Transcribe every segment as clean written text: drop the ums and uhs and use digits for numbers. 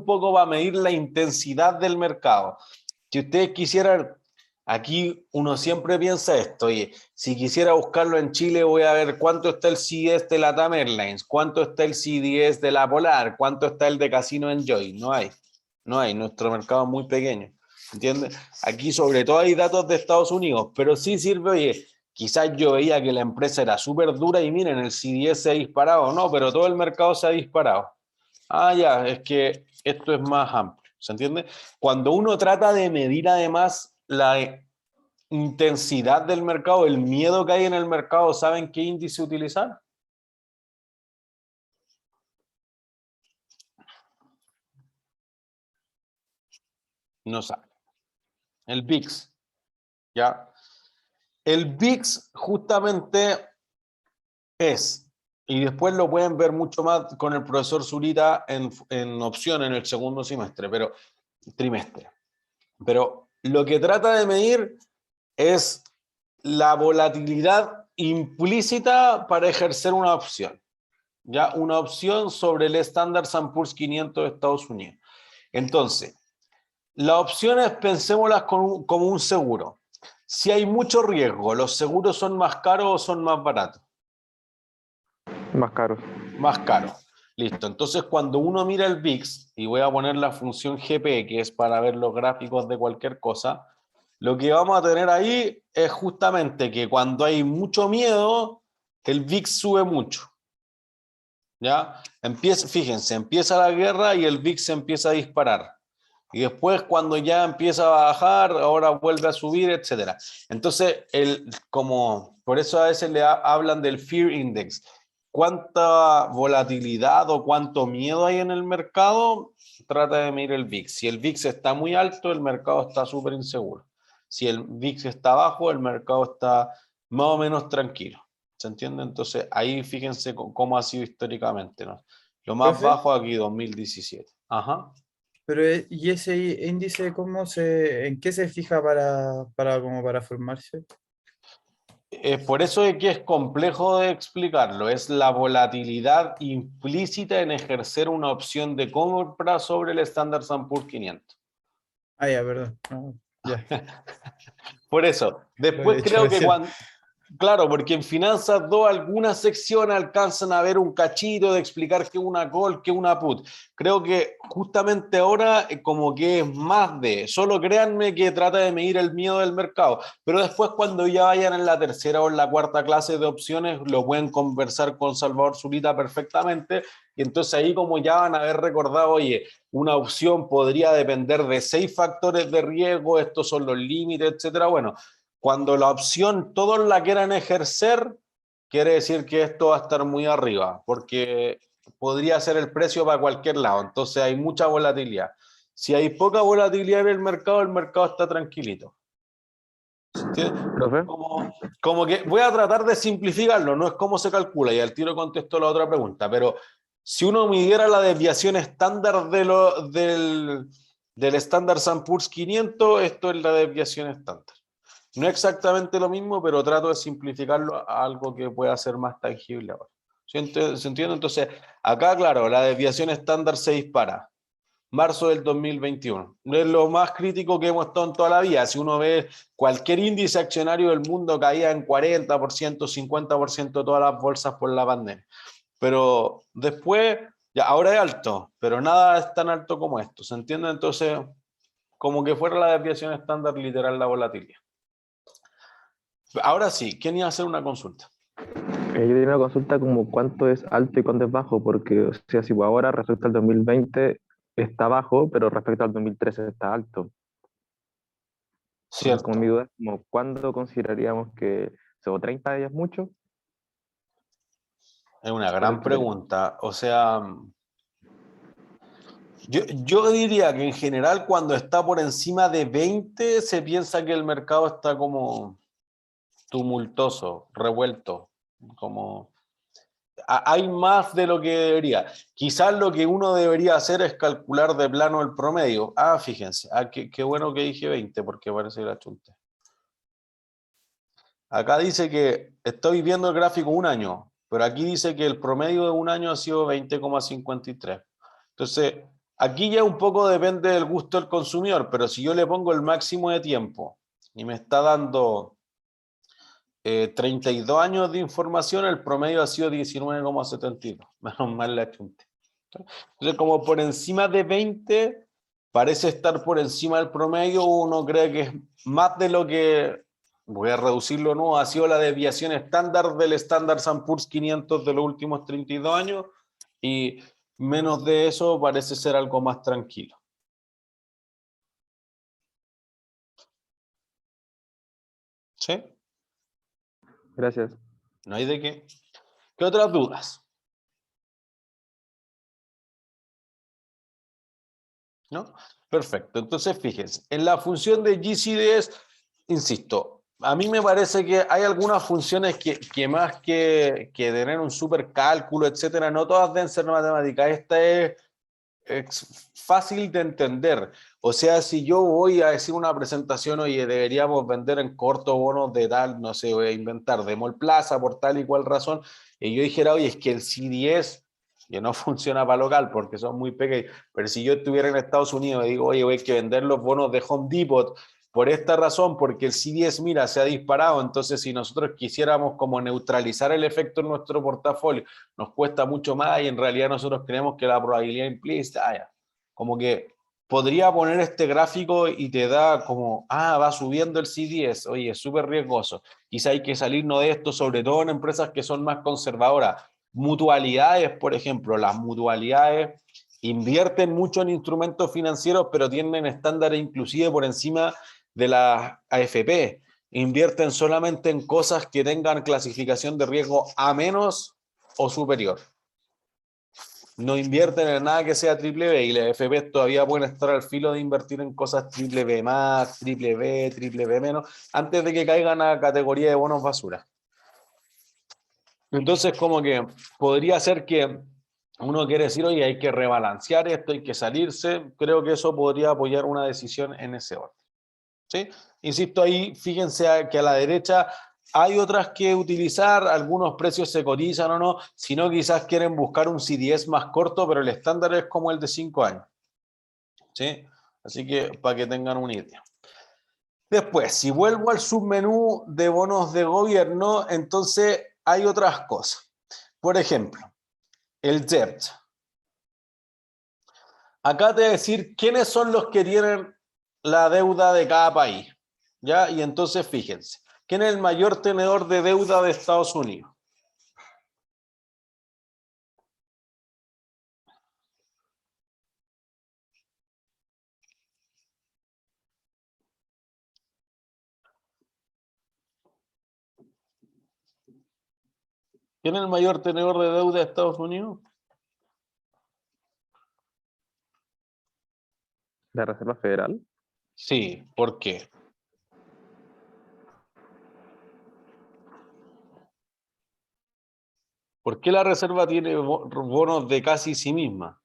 poco va a medir la intensidad del mercado. Si ustedes quisieran, aquí uno siempre piensa esto, oye, si quisiera buscarlo en Chile voy a ver cuánto está el CDS de LATAM Airlines, cuánto está el CDS de la Polar, cuánto está el de Casino Enjoy. No hay, nuestro mercado es muy pequeño, ¿entiendes? Aquí sobre todo hay datos de Estados Unidos, pero sí sirve, oye, quizás yo veía que la empresa era súper dura y miren, el CDS se ha disparado, no, pero todo el mercado se ha disparado. Ah, ya, es que esto es más amplio, ¿se entiende? Cuando uno trata de medir además la intensidad del mercado, el miedo que hay en el mercado, ¿saben qué índice utilizar? No saben. El VIX, ¿ya? El VIX justamente es, y después lo pueden ver mucho más con el profesor Zurita en opción en el segundo trimestre. Pero lo que trata de medir es la volatilidad implícita para ejercer una opción. ¿Ya? Una opción sobre el Standard & Poor's 500 de Estados Unidos. Entonces, las opciones pensémoslas como un seguro. Si hay mucho riesgo, ¿los seguros son más caros o son más baratos? Más caros. Más caros. Listo. Entonces, cuando uno mira el VIX, y voy a poner la función GP, que es para ver los gráficos de cualquier cosa, lo que vamos a tener ahí es justamente que cuando hay mucho miedo, el VIX sube mucho. ¿Ya? Fíjense, empieza la guerra y el VIX se empieza a disparar. Y después cuando ya empieza a bajar, ahora vuelve a subir, etc. Entonces, por eso a veces hablan del Fear Index. ¿Cuánta volatilidad o cuánto miedo hay en el mercado? Trata de medir el VIX. Si el VIX está muy alto, el mercado está súper inseguro. Si el VIX está bajo, el mercado está más o menos tranquilo. ¿Se entiende? Entonces, ahí fíjense cómo ha sido históricamente, ¿no? Lo más Profe, bajo aquí, 2017. Ajá. pero ¿y ese índice en qué se fija como para formarse? Por eso es que es complejo de explicarlo. Es la volatilidad implícita en ejercer una opción de compra sobre el Standard & Poor's 500. Ah, ya, perdón. No, ya. Por eso, Lo he después hecho creo que recién. claro, porque en Finanzas 2 algunas secciones alcanzan a ver un cachito de explicar qué es una call, qué es una put. Creo que justamente ahora como que es más solo créanme que trata de medir el miedo del mercado, pero después cuando ya vayan en la tercera o en la cuarta clase de opciones lo pueden conversar con Salvador Zurita perfectamente y entonces ahí como ya van a haber recordado, oye, una opción podría depender de 6 factores de riesgo, estos son los límites, etcétera. Bueno, cuando la opción todos la quieran ejercer, quiere decir que esto va a estar muy arriba, porque podría ser el precio para cualquier lado, entonces hay mucha volatilidad. Si hay poca volatilidad en el mercado está tranquilito. ¿Profe? Como que voy a tratar de simplificarlo, no es cómo se calcula, y al tiro contesto la otra pregunta, pero si uno midiera la desviación estándar del Standard & Poor's 500, esto es la desviación estándar. No es exactamente lo mismo, pero trato de simplificarlo a algo que pueda ser más tangible ahora. ¿Se entiende? Entonces, acá, claro, la desviación estándar se dispara. Marzo del 2021. Es lo más crítico que hemos estado en toda la vida. Si uno ve cualquier índice accionario del mundo caía en 40%, 50% todas las bolsas por la pandemia. Pero después, ya ahora es alto, pero nada es tan alto como esto. ¿Se entiende? Entonces, como que fuera la desviación estándar literal la volatilidad. Ahora sí, ¿quién iba a hacer una consulta? Yo tenía una consulta como cuánto es alto y cuánto es bajo, porque, o sea, si ahora respecto al 2020 está bajo, pero respecto al 2013 está alto. Entonces, como mi Cierto. duda es como, ¿cuándo consideraríamos que, o 30 días mucho? Es una gran Porque pregunta. O sea, yo diría que en general cuando está por encima de 20 se piensa que el mercado está como tumultuoso, revuelto, como hay más de lo que debería. Quizás lo que uno debería hacer es calcular de plano el promedio. Ah, fíjense, qué bueno que dije 20 porque parece que la chunté. Acá dice que estoy viendo el gráfico un año, pero aquí dice que el promedio de un año ha sido 20,53. Entonces, Aquí ya un poco depende del gusto del consumidor, pero si yo le pongo el máximo de tiempo y me está dando 32 años de información, el promedio ha sido 19,72. Menos mal la chunté. Entonces, como por encima de 20, parece estar por encima del promedio, uno cree que es más de lo que, voy a reducirlo, no, ha sido la desviación estándar del Standard & Poor's 500 de los últimos 32 años, y menos de eso parece ser algo más tranquilo. ¿Sí? Gracias. No hay de qué. ¿Qué otras dudas? ¿No? Perfecto. Entonces, fíjense, en la función de GCDS, insisto, a mí me parece que hay algunas funciones que más que tener un supercálculo, etcétera, no todas deben ser matemáticas. Esta es fácil de entender. O sea, si yo voy a decir una presentación, oye, deberíamos vender en corto bonos de tal, no sé, voy a inventar, de Mall Plaza por tal y cual razón, y yo dijera, oye, es que el CDS, que no funciona para local porque son muy pequeños, pero si yo estuviera en Estados Unidos y digo, oye, hay que vender los bonos de Home Depot por esta razón, porque el CDS, mira, se ha disparado, entonces si nosotros quisiéramos como neutralizar el efecto en nuestro portafolio, nos cuesta mucho más y en realidad nosotros creemos que la probabilidad implícita, como que podría poner este gráfico y te da como, va subiendo el CDS, oye, es súper riesgoso. Quizá hay que salirnos de esto, sobre todo en empresas que son más conservadoras. Mutualidades, por ejemplo, las mutualidades invierten mucho en instrumentos financieros, pero tienen estándares inclusive por encima de las AFP. Invierten solamente en cosas que tengan clasificación de riesgo A- o superior. No invierten en nada que sea triple B, y las AFP todavía pueden estar al filo de invertir en cosas triple B más, triple B menos, antes de que caigan a categoría de bonos basura. Entonces, como que podría ser que uno quiere decir, oye, hay que rebalancear esto, hay que salirse. Creo que eso podría apoyar una decisión en ese orden. ¿Sí? Insisto, ahí fíjense que a la derecha hay otras que utilizar, algunos precios se cotizan o no, si no quizás quieren buscar un CDS más corto, pero el estándar es como el de 5 años. ¿Sí? Así que para que tengan una idea. Después, si vuelvo al submenú de bonos de gobierno, entonces hay otras cosas. Por ejemplo, el debt. Acá te voy a decir quiénes son los que tienen la deuda de cada país. ¿Ya? Y entonces fíjense, ¿quién es el mayor tenedor de deuda de Estados Unidos? ¿Quién es el mayor tenedor de deuda de Estados Unidos? ¿La Reserva Federal? Sí, ¿por qué? ¿Por qué la Reserva tiene bonos de casi sí misma?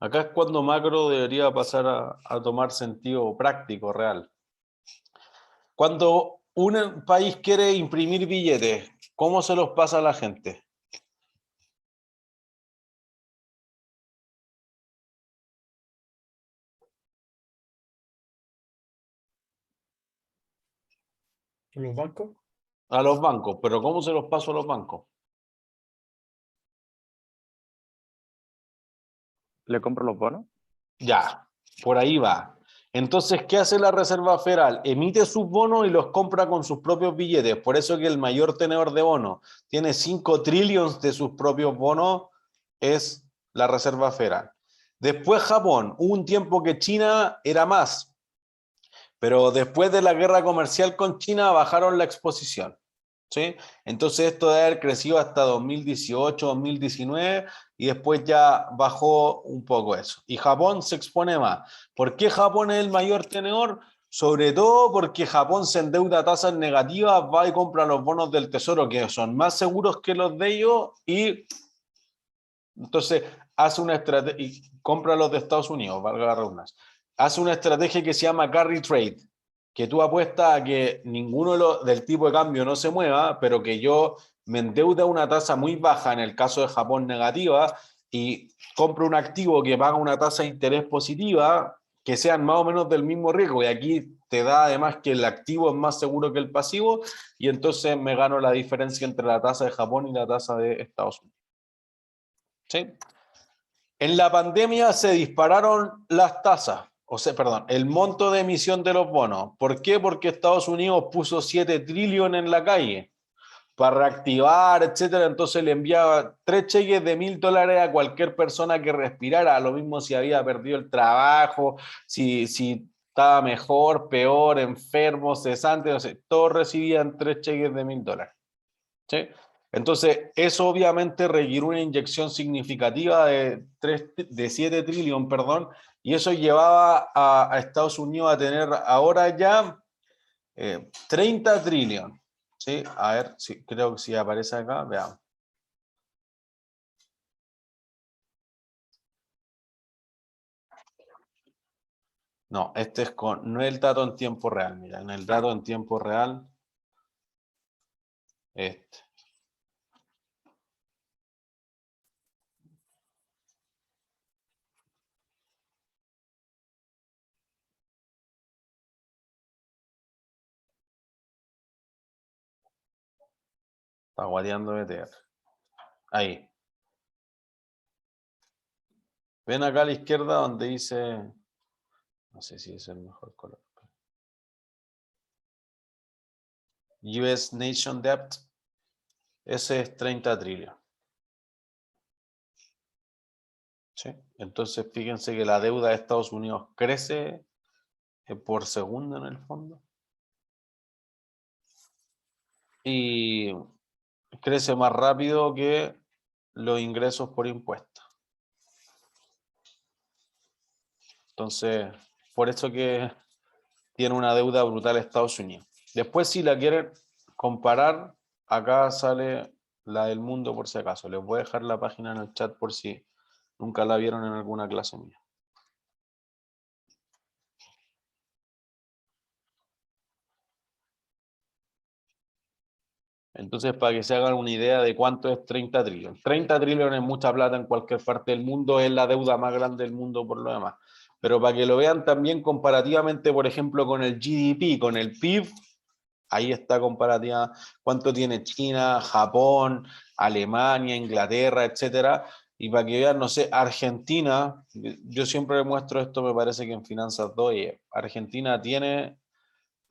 Acá es cuando macro debería pasar a tomar sentido práctico, real. Cuando un país quiere imprimir billetes, ¿cómo se los pasa a la gente? ¿Los bancos? A los bancos, pero ¿cómo se los paso a los bancos? ¿Le compro los bonos? Ya, por ahí va. Entonces, ¿qué hace la Reserva Federal? Emite sus bonos y los compra con sus propios billetes. Por eso que el mayor tenedor de bonos tiene 5 trillones de sus propios bonos, es la Reserva Federal. Después Japón, hubo un tiempo que China era más, pero después de la guerra comercial con China bajaron la exposición. ¿Sí? Entonces esto debe haber crecido hasta 2018, 2019 y después ya bajó un poco eso. Y Japón se expone más. ¿Por qué Japón es el mayor tenedor? Sobre todo porque Japón se endeuda a tasas negativas, va y compra los bonos del tesoro que son más seguros que los de ellos y entonces hace una estrategia y compra los de Estados Unidos, valga la redundancia. Hace una estrategia que se llama carry trade, que tú apuestas a que ninguno del tipo de cambio no se mueva, pero que yo me endeude a una tasa muy baja, en el caso de Japón negativa, y compro un activo que paga una tasa de interés positiva, que sean más o menos del mismo riesgo, y aquí te da además que el activo es más seguro que el pasivo, y entonces me gano la diferencia entre la tasa de Japón y la tasa de Estados Unidos. ¿Sí? En la pandemia se dispararon las tasas, o sea, perdón, el monto de emisión de los bonos. ¿Por qué? Porque Estados Unidos puso 7 trillones en la calle para reactivar, etcétera. Entonces le enviaba 3 cheques de $1.000 a cualquier persona que respirara, lo mismo si había perdido el trabajo, si estaba mejor, peor, enfermo, cesante, no sé, todos recibían 3 cheques de $1.000. ¿Sí? Entonces, eso obviamente requirió una inyección significativa de 7 trillones, perdón, y eso llevaba a Estados Unidos a tener ahora ya 30 trillones. ¿Sí? A ver, creo que si aparece acá, veamos. No, este es no es el dato en tiempo real, mira, en el dato en tiempo real, este. Está guateando BTR. Ahí. Ven acá a la izquierda donde dice, no sé si es el mejor color. US Nation Debt, ese es 30 trillones. ¿Sí? Entonces, fíjense que la deuda de Estados Unidos crece por segundo en el fondo. Y crece más rápido que los ingresos por impuestos. Entonces, por eso que tiene una deuda brutal Estados Unidos. Después, si la quieren comparar, acá sale la del mundo por si acaso. Les voy a dejar la página en el chat por si nunca la vieron en alguna clase mía. Entonces, para que se hagan una idea de cuánto es 30 trillones. 30 trillones es mucha plata en cualquier parte del mundo, es la deuda más grande del mundo por lo demás. Pero para que lo vean también comparativamente, por ejemplo, con el GDP, con el PIB, ahí está comparativa cuánto tiene China, Japón, Alemania, Inglaterra, etcétera. Y para que vean, no sé, Argentina, yo siempre muestro esto, me parece que en Finanzas 2, Argentina tiene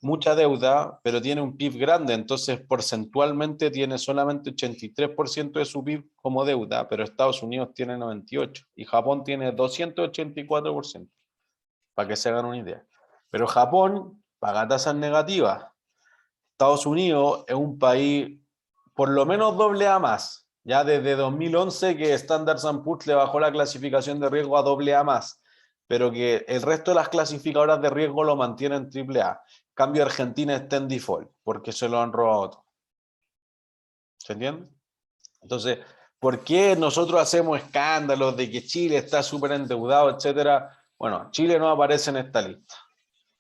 mucha deuda, pero tiene un PIB grande, entonces porcentualmente tiene solamente 83% de su PIB como deuda, pero Estados Unidos tiene 98% y Japón tiene 284%, para que se hagan una idea. Pero Japón paga tasas negativas. Estados Unidos es un país por lo menos AA más. Ya desde 2011 que Standard & Poor's le bajó la clasificación de riesgo a AA más, pero que el resto de las clasificadoras de riesgo lo mantienen AAA. Cambio, Argentina está en default, porque se lo han robado todo. ¿Se entiende? Entonces, ¿por qué nosotros hacemos escándalos de que Chile está súper endeudado, etcétera? Bueno, Chile no aparece en esta lista.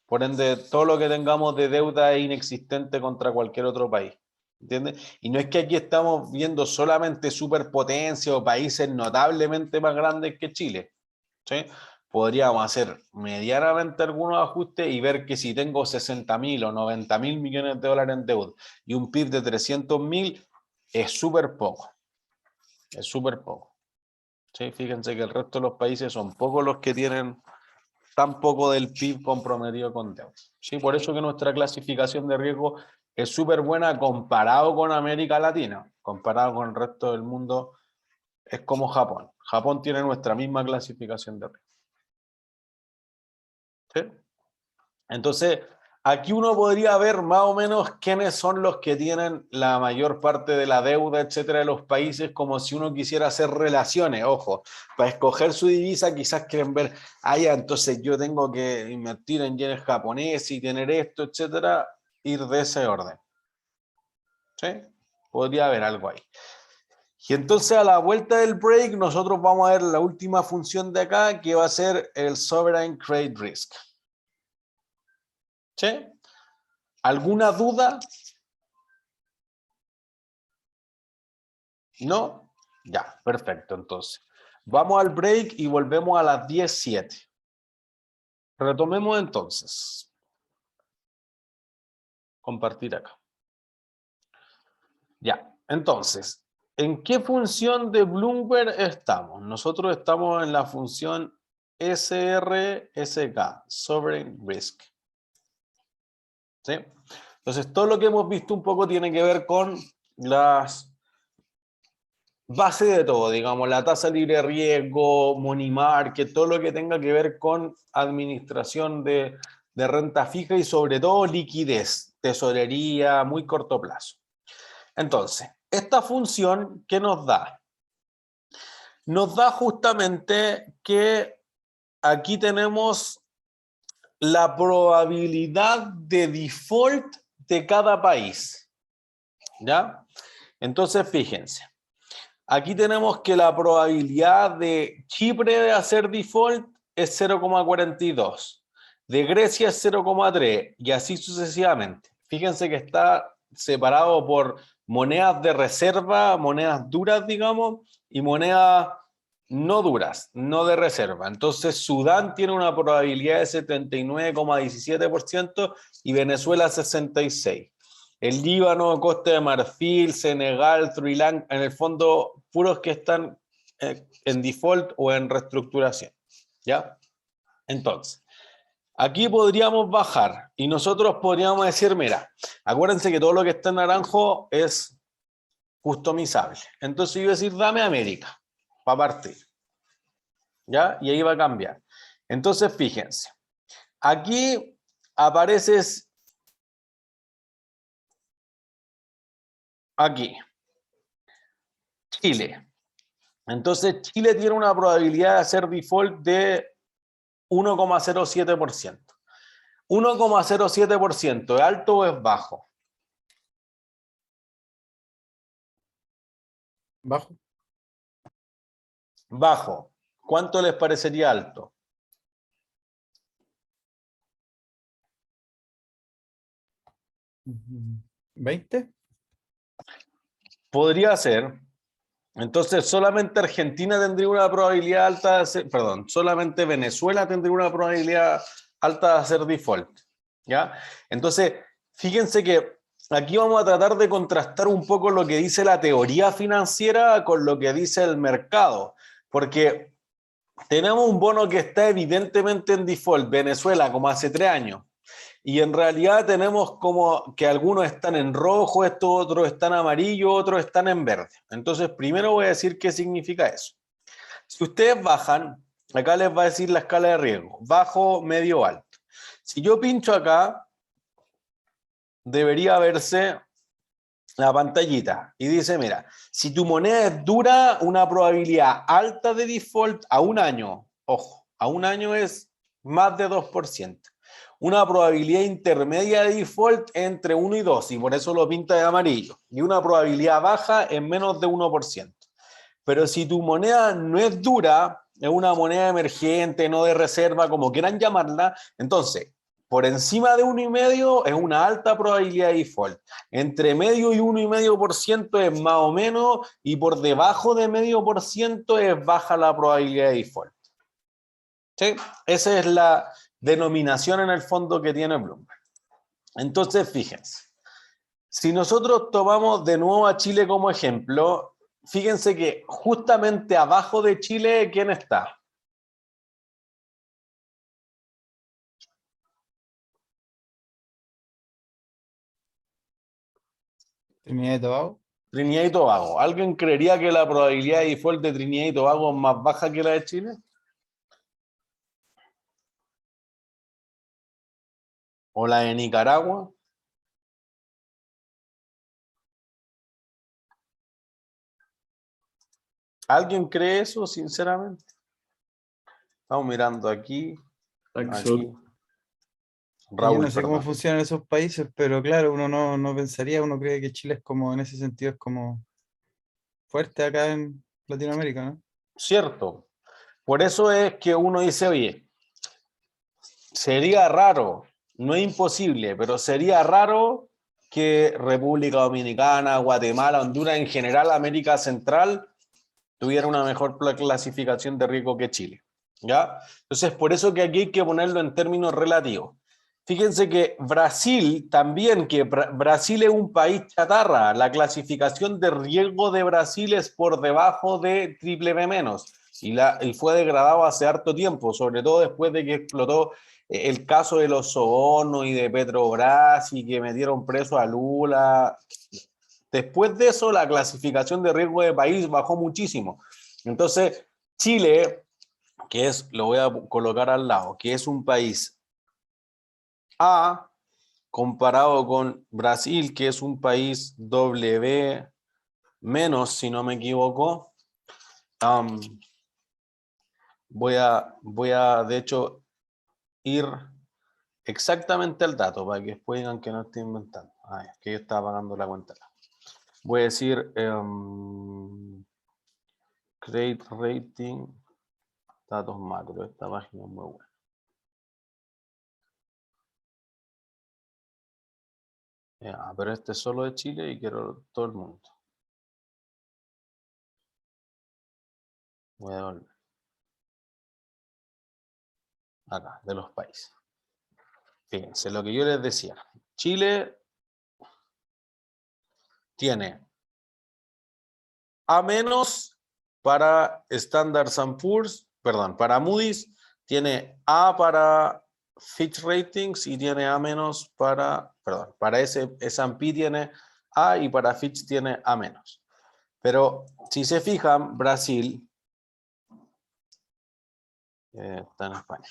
Por ende, todo lo que tengamos de deuda es inexistente contra cualquier otro país. ¿Entiendes? Y no es que aquí estamos viendo solamente superpotencias o países notablemente más grandes que Chile. ¿Sí? Podríamos hacer medianamente algunos ajustes y ver que si tengo 60.000 o 90.000 millones de dólares en deuda y un PIB de 300.000, es súper poco. Es súper poco. ¿Sí? Fíjense que el resto de los países son pocos los que tienen tan poco del PIB comprometido con deuda. ¿Sí? Por eso que nuestra clasificación de riesgo es súper buena comparado con América Latina, comparado con el resto del mundo, es como Japón. Japón tiene nuestra misma clasificación de riesgo. ¿Sí? Entonces, aquí uno podría ver más o menos quiénes son los que tienen la mayor parte de la deuda, etcétera, de los países, como si uno quisiera hacer relaciones. Ojo, para escoger su divisa quizás quieren ver, ya, entonces yo tengo que invertir en yenes japoneses y tener esto, etcétera, ir de ese orden. ¿Sí? Podría haber algo ahí. Y entonces a la vuelta del break nosotros vamos a ver la última función de acá, que va a ser el Sovereign Credit Risk. ¿Sí? ¿Alguna duda? ¿No? Ya, perfecto, entonces. Vamos al break y volvemos a las 10:07. Retomemos entonces. Compartir acá. Ya, entonces, ¿en qué función de Bloomberg estamos? Nosotros estamos en la función SRSK, Sovereign Risk. ¿Sí? Entonces, todo lo que hemos visto un poco tiene que ver con las bases de todo, digamos, la tasa libre de riesgo, money market, todo lo que tenga que ver con administración de renta fija y sobre todo liquidez, tesorería, muy corto plazo. Entonces, esta función, ¿qué nos da? Nos da justamente que aquí tenemos la probabilidad de default de cada país. ¿Ya? Entonces, fíjense. Aquí tenemos que la probabilidad de Chipre de hacer default es 0,42. De Grecia es 0,3 y así sucesivamente. Fíjense que está separado por monedas de reserva, monedas duras, digamos, y monedas no duras, no de reserva. Entonces, Sudán tiene una probabilidad de 79,17% y Venezuela 66%. El Líbano, Costa de Marfil, Senegal, Sri Lanka, en el fondo, puros que están en default o en reestructuración. ¿Ya? Entonces, aquí podríamos bajar y nosotros podríamos decir, mira, acuérdense que todo lo que está en naranjo es customizable. Entonces yo voy a decir, dame América, para partir. ¿Ya? Y ahí va a cambiar. Entonces, fíjense. Aquí apareces aquí. Chile. Entonces, Chile tiene una probabilidad de hacer default de 1,07%. 1,07%, ¿es alto o es bajo? Bajo. Bajo. ¿Cuánto les parecería alto? ¿20? Podría ser. Entonces, solamente Argentina tendría una probabilidad alta de hacer, perdón, solamente Venezuela tendría una probabilidad alta de hacer default. ¿Ya? Entonces, fíjense que aquí vamos a tratar de contrastar un poco lo que dice la teoría financiera con lo que dice el mercado, porque tenemos un bono que está evidentemente en default, Venezuela, como hace 3 años. Y en realidad tenemos como que algunos están en rojo, estos otros están amarillo, otros están en verde. Entonces, primero voy a decir qué significa eso. Si ustedes bajan, acá les va a decir la escala de riesgo, bajo, medio, alto. Si yo pincho acá, debería verse la pantallita y dice, mira, si tu moneda es dura, una probabilidad alta de default a un año, ojo, a un año es más de 2%. Una probabilidad intermedia de default entre 1 y 2, y por eso lo pinta de amarillo. Y una probabilidad baja en menos de 1%. Pero si tu moneda no es dura, es una moneda emergente, no de reserva, como quieran llamarla, entonces, por encima de 1,5 es una alta probabilidad de default. Entre medio y 1,5% es más o menos, y por debajo de 0,5% es baja la probabilidad de default. ¿Sí? Esa es la denominación en el fondo que tiene Bloomberg. Entonces, fíjense, si nosotros tomamos de nuevo a Chile como ejemplo, fíjense que justamente abajo de Chile, ¿quién está? Trinidad y Tobago. Trinidad y Tobago. ¿Alguien creería que la probabilidad de default de Trinidad y Tobago es más baja que la de Chile? ¿O la de Nicaragua? ¿Alguien cree eso, sinceramente? Estamos mirando aquí, aquí. Yo Raúl, no sé cómo perdón. funcionan esos países, pero claro, uno no pensaría, uno cree que Chile es como, en ese sentido, es como fuerte acá en Latinoamérica, ¿no? Cierto. Por eso es que uno dice, oye, sería raro no es imposible, pero sería raro que República Dominicana, Guatemala, Honduras, en general América Central, tuviera una mejor clasificación de riesgo que Chile. ¿Ya? Entonces, por eso que aquí hay que ponerlo en términos relativos. Fíjense que Brasil también, que Brasil es un país chatarra, la clasificación de riesgo de Brasil es por debajo de BBB-, y fue degradado hace harto tiempo, sobre todo después de que explotó el caso de los sobornos y de Petrobras y que metieron preso a Lula. Después de eso, la clasificación de riesgo de país bajó muchísimo. Entonces, Chile, que es, lo voy a colocar al lado, que es un país A, comparado con Brasil, que es un país W-, si no me equivoco. Voy a, de hecho, ir exactamente al dato para que después digan que no estoy inventando. Es que yo estaba pagando la cuenta. Voy a decir credit rating, datos macro. Esta página es muy buena. Ya, pero este es solo de Chile y quiero todo el mundo. Voy a volver. Acá, de los países. Fíjense, lo que yo les decía. Chile tiene A- para Standard & Poor's, perdón, para Moody's, tiene A para Fitch Ratings y tiene A- para, perdón, para S&P tiene A y para Fitch tiene A-. Pero si se fijan, Brasil, está en España.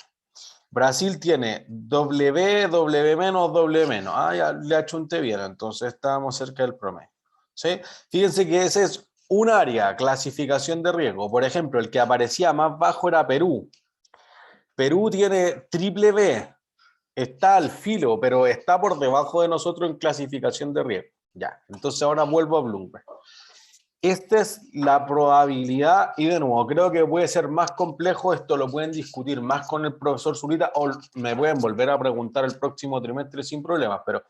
Brasil tiene W, W-, W-. Ya le achunté bien, entonces estábamos cerca del promedio. ¿Sí? Fíjense que ese es un área, clasificación de riesgo. Por ejemplo, el que aparecía más bajo era Perú. Perú tiene BBB, está al filo, pero está por debajo de nosotros en clasificación de riesgo. Ya, entonces ahora vuelvo a Bloomberg. Esta es la probabilidad, y de nuevo, creo que puede ser más complejo, esto lo pueden discutir más con el profesor Zurita, o me pueden volver a preguntar el próximo trimestre sin problemas, pero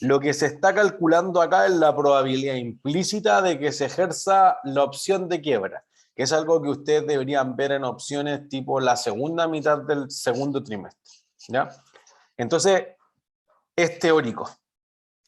lo que se está calculando acá es la probabilidad implícita de que se ejerza la opción de quiebra, que es algo que ustedes deberían ver en opciones tipo la segunda mitad del segundo trimestre, ¿ya? Entonces, es teórico.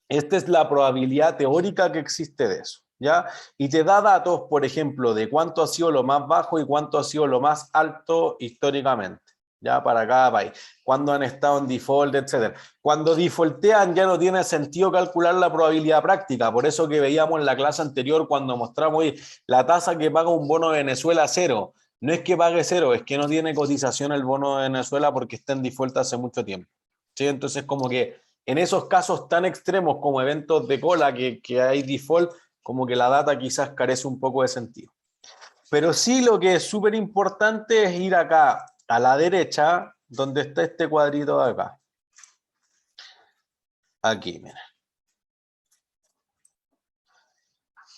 Esta es la probabilidad teórica que existe de eso, ¿ya? Y te da datos, por ejemplo, de cuánto ha sido lo más bajo y cuánto ha sido lo más alto históricamente, ¿ya? Para cada país. Cuándo han estado en default, etc. Cuando defaultean ya no tiene sentido calcular la probabilidad práctica. Por eso que veíamos en la clase anterior cuando mostramos la tasa que paga un bono de Venezuela, 0. No es que pague 0, es que no tiene cotización el bono de Venezuela porque está en default hace mucho tiempo, ¿sí? Entonces, como que en esos casos tan extremos como eventos de cola que hay default, como que la data quizás carece un poco de sentido. Pero sí, lo que es súper importante es ir acá a la derecha, donde está este cuadrito de acá. Aquí, miren.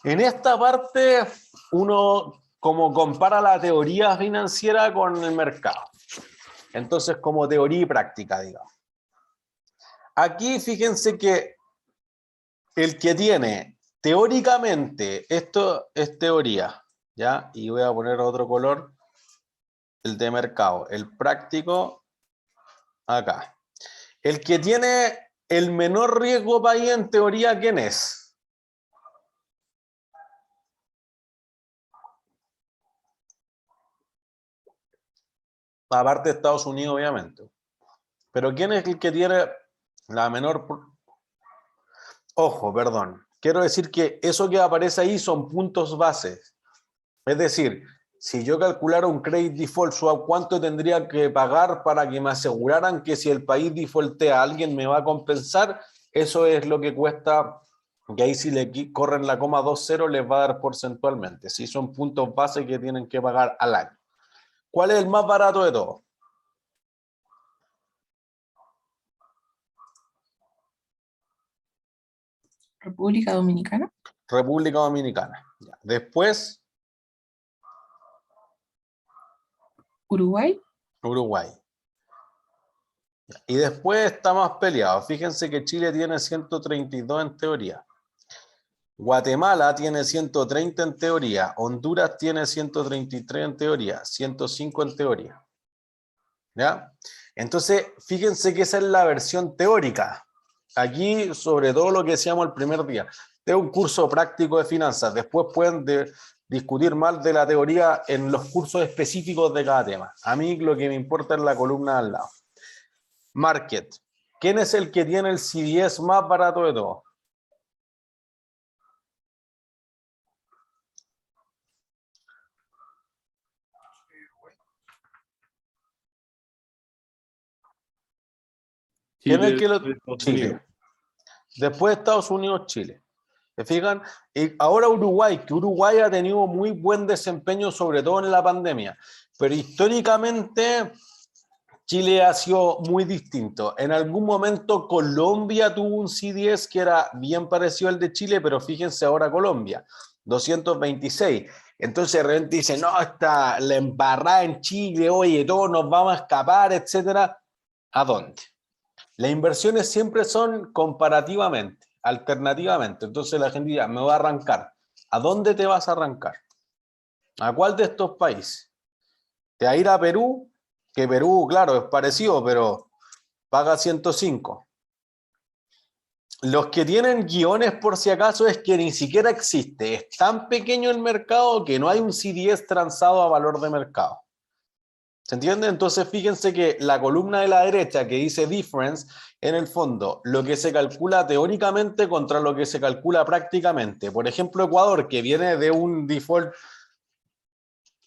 En esta parte, uno como compara la teoría financiera con el mercado. Entonces, como teoría y práctica, digamos. Aquí, fíjense que el que tiene, teóricamente, esto es teoría, ¿ya? Y voy a poner otro color, el de mercado, el práctico, acá. El que tiene el menor riesgo país en teoría, ¿quién es? Aparte de Estados Unidos, obviamente. Pero ¿quién es el que tiene la menor? Ojo, perdón. Quiero decir que eso que aparece ahí son puntos bases. Es decir, si yo calculara un credit default swap, ¿cuánto tendría que pagar para que me aseguraran que si el país defaultea alguien me va a compensar? Eso es lo que cuesta, que ahí si le corren la coma 20 les va a dar porcentualmente. Si son puntos base que tienen que pagar al año. ¿Cuál es el más barato de todos? República Dominicana. República Dominicana. Ya. Después, Uruguay. Uruguay. Y después está más peleado. Fíjense que Chile tiene 132 en teoría. Guatemala tiene 130 en teoría. Honduras tiene 133 en teoría. 105 en teoría. ¿Ya? Entonces, fíjense que esa es la versión teórica. Aquí, sobre todo lo que decíamos el primer día. Es un curso práctico de finanzas. Después pueden discutir más de la teoría en los cursos específicos de cada tema. A mí lo que me importa es la columna al lado. Market. ¿Quién es el que tiene el CDS más barato de todos? ¿Quién es el que lo... Chile. Después de Estados Unidos, Chile. ¿Se fijan? Y ahora Uruguay, que Uruguay ha tenido muy buen desempeño, sobre todo en la pandemia. Pero históricamente Chile ha sido muy distinto. En algún momento Colombia tuvo un CDS que era bien parecido al de Chile, pero fíjense ahora Colombia, 226. Entonces de repente dicen, no, está la embarrada en Chile, oye, todos nos vamos a escapar, etcétera. ¿A dónde? Las inversiones siempre son comparativamente, alternativamente. Entonces la gente dirá, me voy a arrancar. ¿A dónde te vas a arrancar? ¿A cuál de estos países? ¿Te vas a ir a Perú? Que Perú, claro, es parecido, pero paga 105. Los que tienen guiones, por si acaso, es que ni siquiera existe. Es tan pequeño el mercado que no hay un CDS transado a valor de mercado. ¿Se entiende? Entonces fíjense que la columna de la derecha que dice difference, en el fondo, lo que se calcula teóricamente contra lo que se calcula prácticamente. Por ejemplo, Ecuador, que viene de un default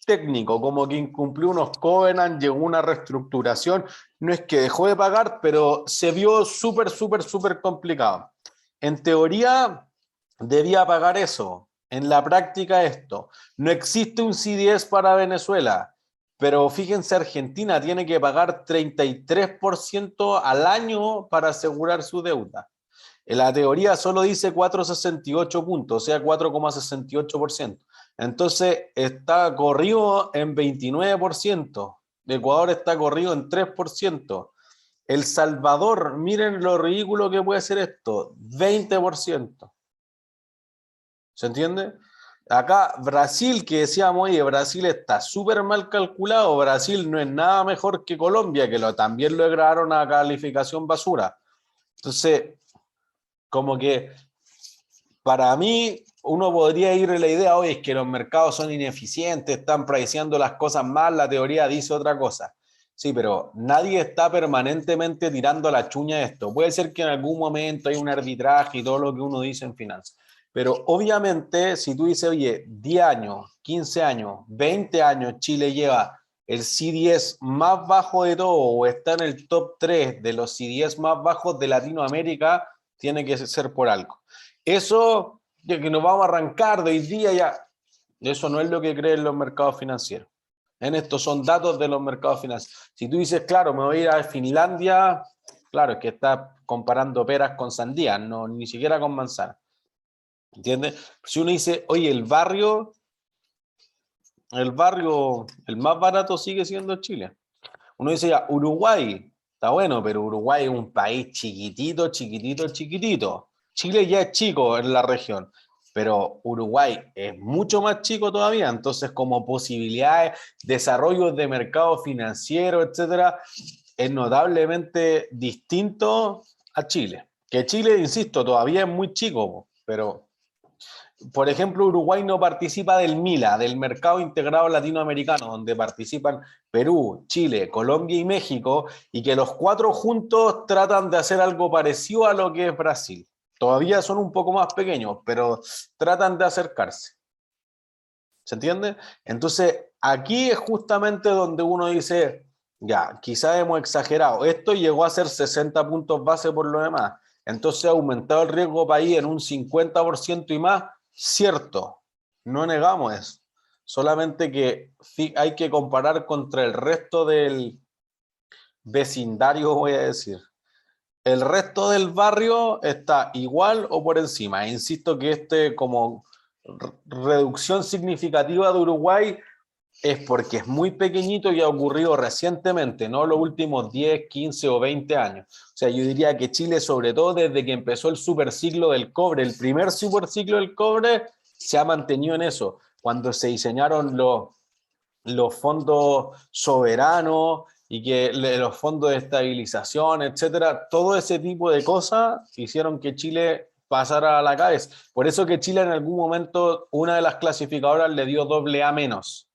técnico, como que incumplió unos covenants, llegó una reestructuración, no es que dejó de pagar, pero se vio súper complicado. En teoría, debía pagar eso. En la práctica esto. No existe un CDS para Venezuela. Pero fíjense, Argentina tiene que pagar 33% al año para asegurar su deuda. En la teoría solo dice 4,68 puntos, o sea, 4,68%. Entonces está corrido en 29%. Ecuador está corrido en 3%. El Salvador, miren lo ridículo que puede ser esto, 20%. ¿Se entiende? Acá Brasil, que decíamos, oye, Brasil está súper mal calculado, Brasil no es nada mejor que Colombia, que también lo lograron a calificación basura. Entonces, como que para mí uno podría ir a la idea, oye, es que los mercados son ineficientes, están priceando las cosas mal, la teoría dice otra cosa. Sí, pero nadie está permanentemente tirando la chuña de esto. Puede ser que en algún momento hay un arbitraje y todo lo que uno dice en finanzas. Pero obviamente, si tú dices, oye, 10 años, 15 años, 20 años, Chile lleva el CDS más bajo de todo o está en el top 3 de los CDS más bajos de Latinoamérica, tiene que ser por algo. Eso de que nos vamos a arrancar de hoy día ya, eso no es lo que creen los mercados financieros. En estos son datos de los mercados financieros. Si tú dices, claro, me voy a ir a Finlandia, claro, es que estás comparando peras con sandías, no, ni siquiera con manzanas. ¿Entiendes? Si uno dice, oye, el barrio, el más barato sigue siendo Chile. Uno dice, ya, Uruguay, está bueno, pero Uruguay es un país chiquitito. Chile ya es chico en la región, pero Uruguay es mucho más chico todavía, entonces como posibilidades, desarrollos de mercado financiero, etcétera, es notablemente distinto a Chile. Que Chile, insisto, todavía es muy chico, pero... Por ejemplo, Uruguay no participa del MILA, del Mercado Integrado Latinoamericano, donde participan Perú, Chile, Colombia y México, y que los cuatro juntos tratan de hacer algo parecido a lo que es Brasil. Todavía son un poco más pequeños, pero tratan de acercarse. ¿Se entiende? Entonces, aquí es justamente donde uno dice, ya, quizás hemos exagerado. Esto llegó a ser 60 puntos base por lo demás. Entonces ha aumentado el riesgo país en un 50% y más. Cierto, no negamos eso. Solamente que hay que comparar contra el resto del vecindario, voy a decir. El resto del barrio está igual o por encima. Insisto que como reducción significativa de Uruguay es porque es muy pequeñito y ha ocurrido recientemente, no los últimos 10, 15 o 20 años. O sea, yo diría que Chile, sobre todo desde que empezó el superciclo del cobre, el primer superciclo del cobre, se ha mantenido en eso. Cuando se diseñaron los fondos soberanos y que los fondos de estabilización, etcétera, todo ese tipo de cosas hicieron que Chile pasara a la cabeza. Por eso que Chile en algún momento, una de las clasificadoras le dio AA menos.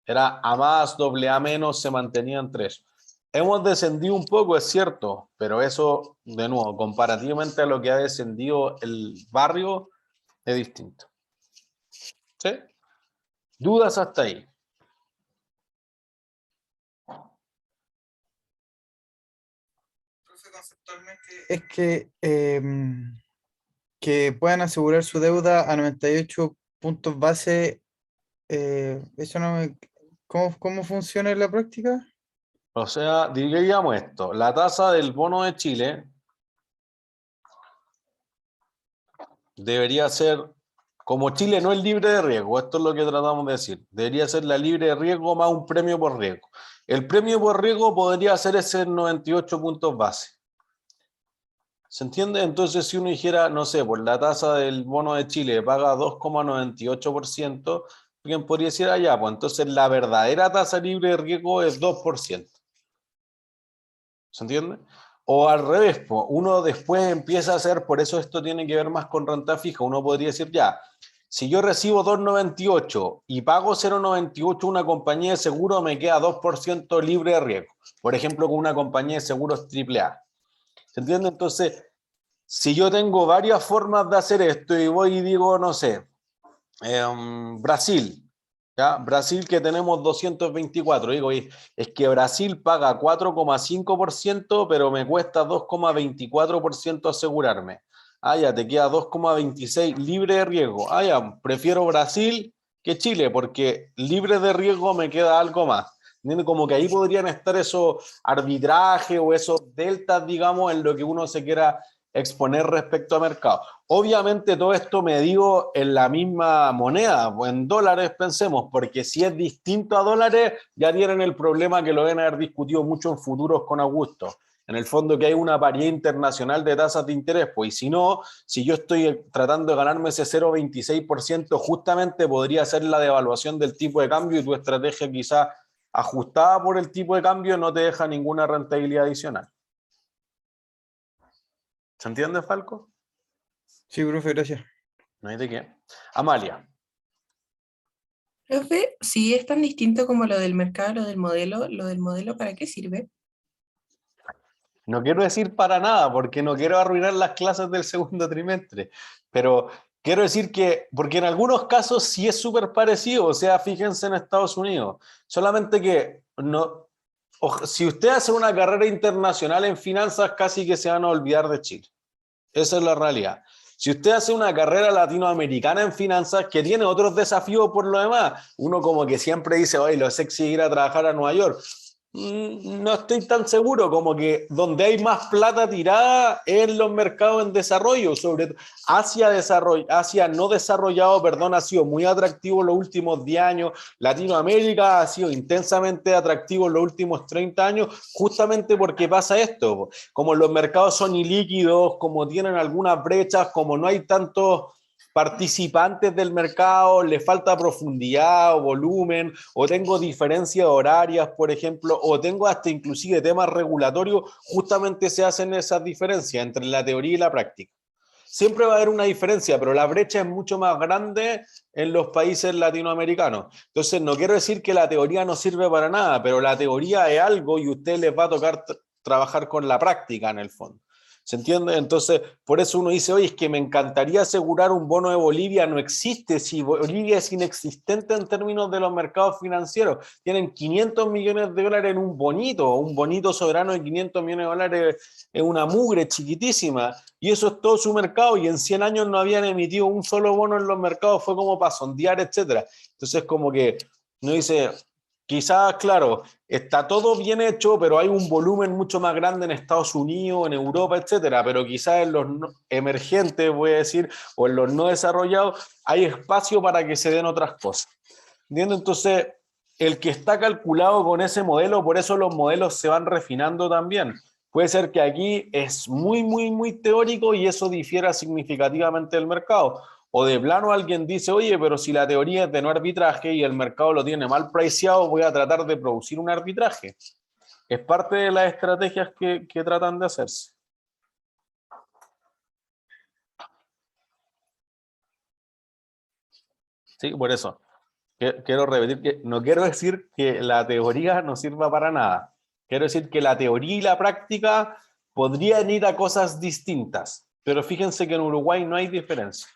Era A más, AA menos, se mantenían tres. Hemos descendido un poco, es cierto, pero eso, de nuevo, comparativamente a lo que ha descendido el barrio, es distinto. ¿Sí? ¿Dudas hasta ahí? Conceptualmente es que puedan asegurar su deuda a 98 puntos base. Eso no me... ¿Cómo funciona en la práctica? O sea, diríamos esto, la tasa del bono de Chile debería ser, como Chile no es libre de riesgo, esto es lo que tratamos de decir, debería ser la libre de riesgo más un premio por riesgo. El premio por riesgo podría ser ese 98 puntos base. ¿Se entiende? Entonces, si uno dijera, no sé, por la tasa del bono de Chile paga 2,98%, alguien podría decir allá, pues entonces la verdadera tasa libre de riesgo es 2%. ¿Se entiende? O al revés, pues, uno después empieza a hacer, por eso esto tiene que ver más con renta fija, uno podría decir ya, si yo recibo 2,98 y pago 0,98 una compañía de seguro, me queda 2% libre de riesgo. Por ejemplo, con una compañía de seguros AAA. ¿Se entiende? Entonces, si yo tengo varias formas de hacer esto y voy y digo, no sé, Brasil, ¿ya? Brasil que tenemos 224, digo, es que Brasil paga 4,5%, pero me cuesta 2,24% asegurarme. Ah, ya, te queda 2,26 libre de riesgo. Ah, ya, prefiero Brasil que Chile, porque libre de riesgo me queda algo más. Como que ahí podrían estar esos arbitrajes o esos deltas, digamos, en lo que uno se quiera exponer respecto a mercado. Obviamente todo esto medido en la misma moneda, o en dólares pensemos, porque si es distinto a dólares, ya tienen el problema que lo deben haber discutido mucho en futuros con Augusto. En el fondo que hay una paridad internacional de tasas de interés, pues y si no, si yo estoy tratando de ganarme ese 0,26%, justamente podría ser la devaluación del tipo de cambio y tu estrategia quizás ajustada por el tipo de cambio no te deja ninguna rentabilidad adicional. ¿Se entiende, Falco? Sí, profe, gracias. No hay de qué. Amalia. Profe, si es tan distinto como lo del mercado, lo del modelo, ¿para qué sirve? No quiero decir para nada, porque no quiero arruinar las clases del segundo trimestre, pero quiero decir que, porque en algunos casos sí es súper parecido, o sea, fíjense en Estados Unidos, solamente que no, si usted hace una carrera internacional en finanzas, casi que se van a olvidar de Chile. Esa es la realidad. Si usted hace una carrera latinoamericana en finanzas, que tiene otros desafíos por lo demás, uno como que siempre dice, oye, lo sexy ir a trabajar a Nueva York. No estoy tan seguro, como que donde hay más plata tirada es en los mercados en desarrollo, sobre todo Asia no desarrollado, perdón, ha sido muy atractivo los últimos 10 años, Latinoamérica ha sido intensamente atractivo en los últimos 30 años, justamente porque pasa esto, como los mercados son ilíquidos, como tienen algunas brechas, como no hay tantos participantes del mercado, le falta profundidad o volumen, o tengo diferencias horarias, por ejemplo, o tengo hasta inclusive temas regulatorios, justamente se hacen esas diferencias entre la teoría y la práctica. Siempre va a haber una diferencia, pero la brecha es mucho más grande en los países latinoamericanos. Entonces, no quiero decir que la teoría no sirve para nada, pero la teoría es algo y a usted les va a tocar trabajar con la práctica en el fondo. ¿Se entiende? Entonces, por eso uno dice, oye, es que me encantaría asegurar un bono de Bolivia. No existe, si Bolivia es inexistente en términos de los mercados financieros. Tienen 500 millones de dólares en un bonito soberano de 500 millones de dólares es una mugre chiquitísima. Y eso es todo su mercado y en 100 años no habían emitido un solo bono en los mercados, fue como para sondear, etcétera. Entonces, como que uno dice, quizás, claro, está todo bien hecho, pero hay un volumen mucho más grande en Estados Unidos, en Europa, etcétera. Pero quizás en los emergentes, voy a decir, o en los no desarrollados, hay espacio para que se den otras cosas. ¿Entiendes? Entonces, el que está calculado con ese modelo, por eso los modelos se van refinando también. Puede ser que aquí es muy, muy, muy teórico y eso difiera significativamente del mercado. O de plano alguien dice, oye, pero si la teoría es de no arbitraje y el mercado lo tiene mal priceado, voy a tratar de producir un arbitraje. Es parte de las estrategias que tratan de hacerse. Sí, por eso. Quiero repetir que no quiero decir que la teoría no sirva para nada. Quiero decir que la teoría y la práctica podrían ir a cosas distintas. Pero fíjense que en Uruguay no hay diferencia.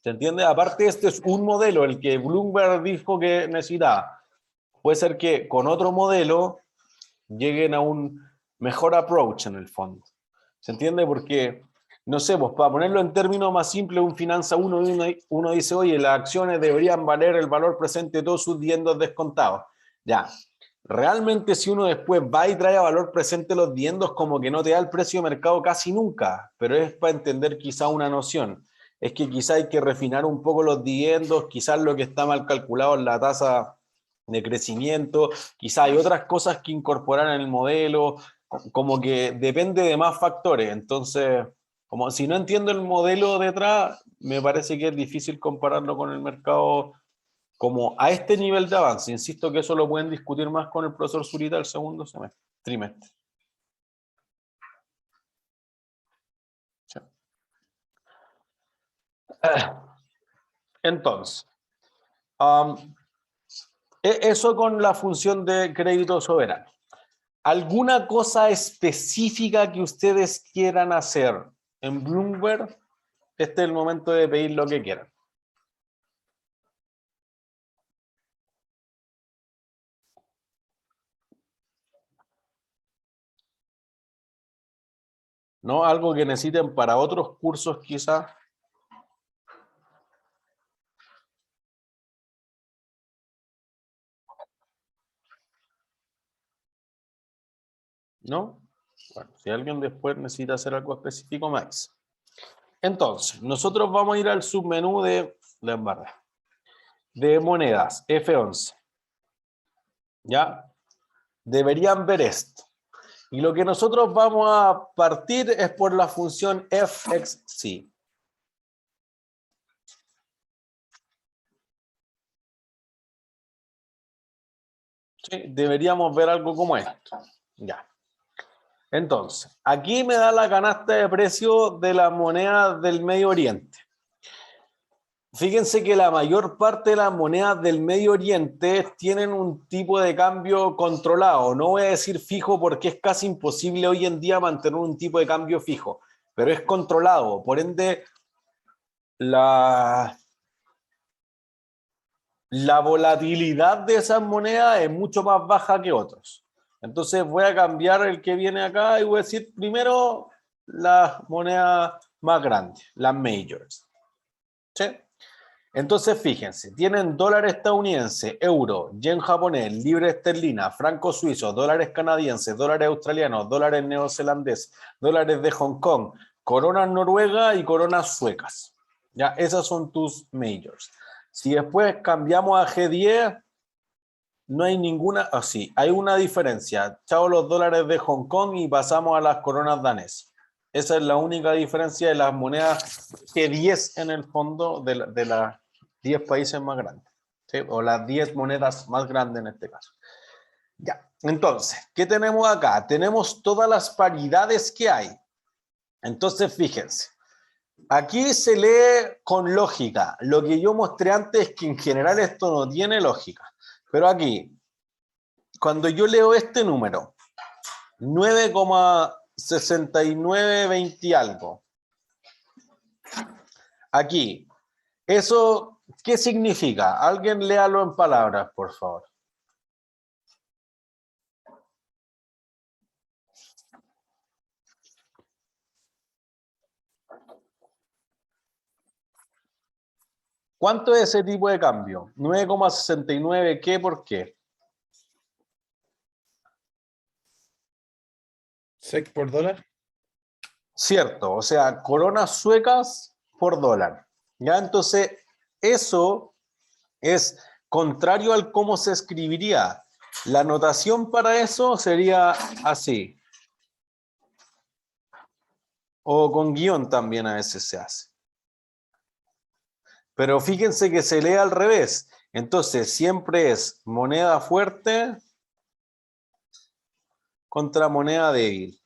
¿Se entiende? Aparte, este es un modelo, el que Bloomberg dijo que necesitaba. Puede ser que con otro modelo lleguen a un mejor approach en el fondo. ¿Se entiende? Porque, no sé, pues para ponerlo en términos más simples, un Finanza 1, uno dice, oye, las acciones deberían valer el valor presente de todos sus dividendos descontados. Ya, realmente si uno después va y trae a valor presente los dividendos, como que no te da el precio de mercado casi nunca, pero es para entender quizá una noción. Es que quizá hay que refinar un poco los dividendos, quizás lo que está mal calculado es la tasa de crecimiento, quizá hay otras cosas que incorporar en el modelo, como que depende de más factores. Entonces, como si no entiendo el modelo detrás, me parece que es difícil compararlo con el mercado como a este nivel de avance. Insisto que eso lo pueden discutir más con el profesor Zurita el segundo trimestre. Sí. Entonces, eso con la función de crédito soberano. ¿Alguna cosa específica que ustedes quieran hacer en Bloomberg? Este es el momento de pedir lo que quieran. ¿No? Algo que necesiten para otros cursos quizás. ¿No? Bueno, si alguien después necesita hacer algo específico, me avisa. Entonces, nosotros vamos a ir al submenú de la embarrada. De monedas, F11. ¿Ya? Deberían ver esto. Y lo que nosotros vamos a partir es por la función fxc. ¿Sí? Deberíamos ver algo como esto. Ya. Entonces, aquí me da la canasta de precios de las monedas del Medio Oriente. Fíjense que la mayor parte de las monedas del Medio Oriente tienen un tipo de cambio controlado. No voy a decir fijo porque es casi imposible hoy en día mantener un tipo de cambio fijo, pero es controlado. Por ende, la volatilidad de esas monedas es mucho más baja que otros. Entonces voy a cambiar el que viene acá y voy a decir primero las monedas más grandes, las majors. ¿Sí? Entonces fíjense, tienen dólar estadounidense, euro, yen japonés, libra esterlina, franco suizo, dólares canadienses, dólares australianos, dólares neozelandeses, dólares de Hong Kong, coronas noruegas y coronas suecas. Ya, esas son tus majors. Si después cambiamos a G10, no hay ninguna, sí, hay una diferencia. Chao los dólares de Hong Kong y pasamos a las coronas danesas. Esa es la única diferencia de las monedas G10 en el fondo de las 10 países más grandes, ¿sí? O las 10 monedas más grandes en este caso. Ya, entonces, ¿qué tenemos acá? Tenemos todas las paridades que hay. Entonces, fíjense. Aquí se lee con lógica. Lo que yo mostré antes es que en general esto no tiene lógica. Pero aquí, cuando yo leo este número, 9,6920 y algo. Aquí, ¿eso qué significa? Alguien léalo en palabras, por favor. ¿Cuánto es ese tipo de cambio? 9,69, ¿qué? ¿Por qué? ¿SEC por dólar? Cierto, o sea, coronas suecas por dólar. ¿Ya? Entonces, eso es contrario al cómo se escribiría. La notación para eso sería así. O con guión también a veces se hace. Pero fíjense que se lee al revés. Entonces siempre es moneda fuerte contra moneda débil.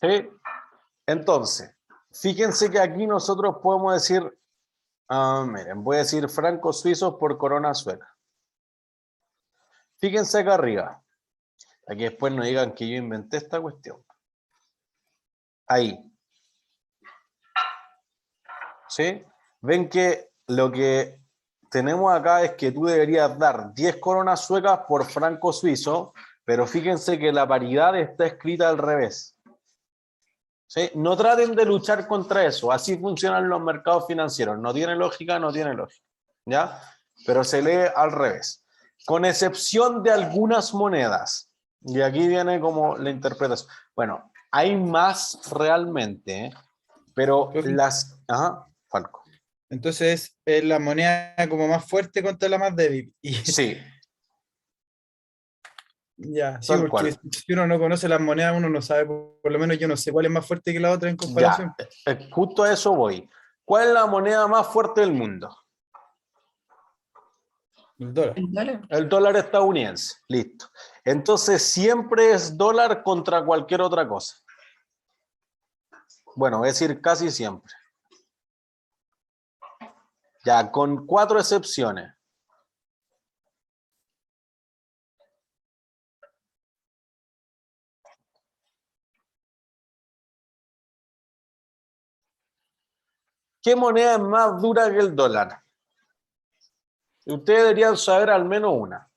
¿Sí? Entonces, fíjense que aquí nosotros podemos decir, miren, voy a decir francos suizos por corona sueca. Fíjense acá arriba. Aquí después no digan que yo inventé esta cuestión. Ahí. ¿Sí? Ven que lo que tenemos acá es que tú deberías dar 10 coronas suecas por franco suizo, pero fíjense que la paridad está escrita al revés. ¿Sí? No traten de luchar contra eso, así funcionan los mercados financieros. No tiene lógica, no tiene lógica. ¿Ya? Pero se lee al revés. Con excepción de algunas monedas. Y aquí viene como la interpretación. Bueno, hay más realmente, pero las... Ajá, Falco. Entonces es la moneda como más fuerte contra la más débil. Y, Sí, ya, sí, tal porque cual. si uno no conoce las monedas, uno no sabe, por lo menos yo no sé cuál es más fuerte que la otra en comparación. Ya, justo a eso voy. ¿Cuál es la moneda más fuerte del mundo? El dólar. El dólar. El dólar estadounidense. Listo. Entonces siempre es dólar contra cualquier otra cosa. Bueno, es decir, casi siempre. Ya, con 4 excepciones. ¿Qué moneda es más dura que el dólar? Ustedes deberían saber al menos una.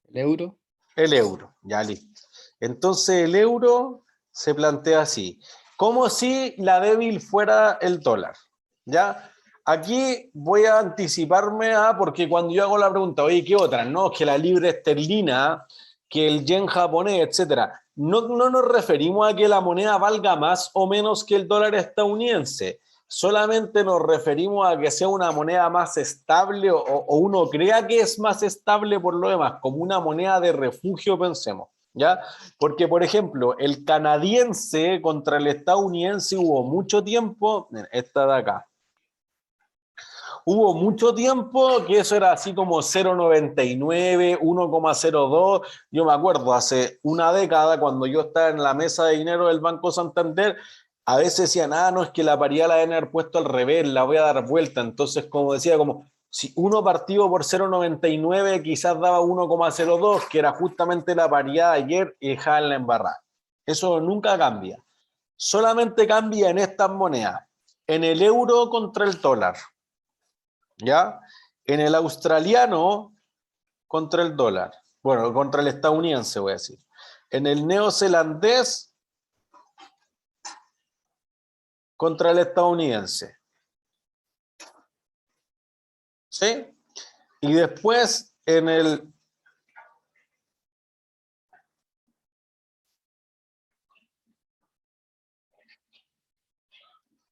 El euro. El euro, ya listo. Entonces el euro se plantea así, como si la débil fuera el dólar, ¿ya? Aquí voy a anticiparme porque cuando yo hago la pregunta, oye, ¿qué otra? No, que la libra esterlina, que el yen japonés, etcétera. No nos referimos a que la moneda valga más o menos que el dólar estadounidense. Solamente nos referimos a que sea una moneda más estable o uno crea que es más estable por lo demás, como una moneda de refugio, pensemos, ¿ya? Porque, por ejemplo, el canadiense contra el estadounidense hubo mucho tiempo, esta de acá, hubo mucho tiempo que eso era así como 0,99, 1,02. Yo me acuerdo, hace una década, cuando yo estaba en la mesa de dinero del Banco Santander, a veces decían, no, es que la paridad la deben haber puesto al revés, la voy a dar vuelta. Entonces, como decía, como si uno partido por 0,99 quizás daba 1,02, que era justamente la paridad de ayer, y dejaban la embarrada. Eso nunca cambia. Solamente cambia en estas monedas, en el euro contra el dólar. ¿Ya? En el australiano contra el dólar. Bueno, contra el estadounidense, voy a decir. En el neozelandés contra el estadounidense. ¿Sí? Y después en el...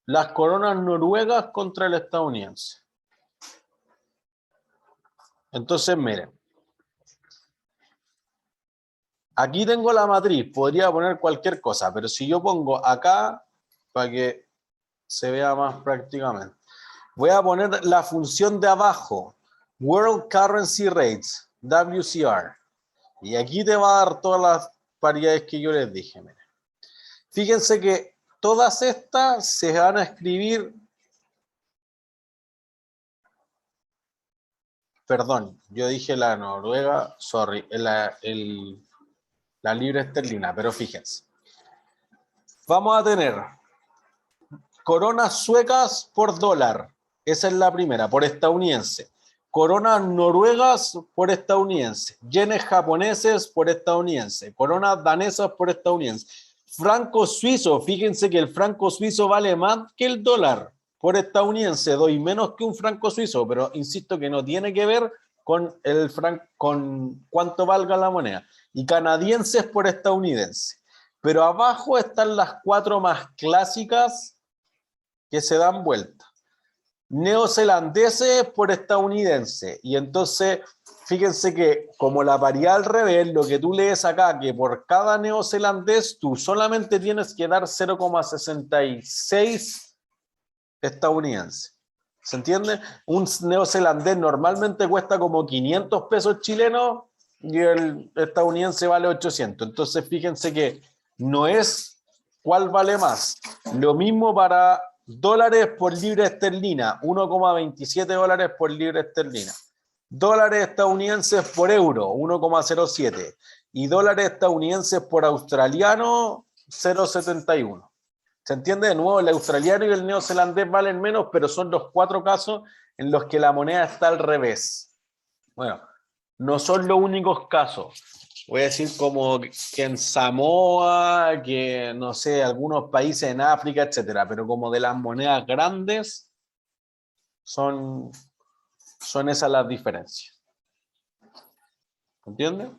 las coronas noruegas contra el estadounidense. Entonces, miren. Aquí tengo la matriz, podría poner cualquier cosa, pero si yo pongo acá, para que se vea más prácticamente, voy a poner la función de abajo, World Currency Rates, WCR, y aquí te va a dar todas las paridades que yo les dije. Miren. Fíjense que todas estas se van a escribir, perdón, yo dije la noruega, sorry, la libra esterlina, pero fíjense. Vamos a tener coronas suecas por dólar, esa es la primera, por estadounidense. Coronas noruegas por estadounidense. Yenes japoneses por estadounidense. Coronas danesas por estadounidense. Franco suizo, fíjense que el franco suizo vale más que el dólar por estadounidense. Doy menos que un franco suizo, pero insisto que no tiene que ver con con cuánto valga la moneda. Y canadienses por estadounidense. Pero abajo están las 4 más clásicas que se dan vuelta. neozelandeses por estadounidenses. Y entonces, fíjense que como la paridad al revés, lo que tú lees acá, que por cada neozelandés tú solamente tienes que dar 0,66 estadounidenses. ¿Se entiende? Un neozelandés normalmente cuesta como 500 pesos chilenos y el estadounidense vale 800. Entonces, fíjense que no es cuál vale más. Lo mismo para dólares por libra esterlina, 1,27 dólares por libra esterlina. Dólares estadounidenses por euro, 1,07. Y dólares estadounidenses por australiano, 0,71. ¿Se entiende? De nuevo, el australiano y el neozelandés valen menos, pero son los 4 casos en los que la moneda está al revés. Bueno, no son los únicos casos. Voy a decir como que en Samoa, que no sé, algunos países en África, etcétera, pero como de las monedas grandes, son esas las diferencias. ¿Entiendes?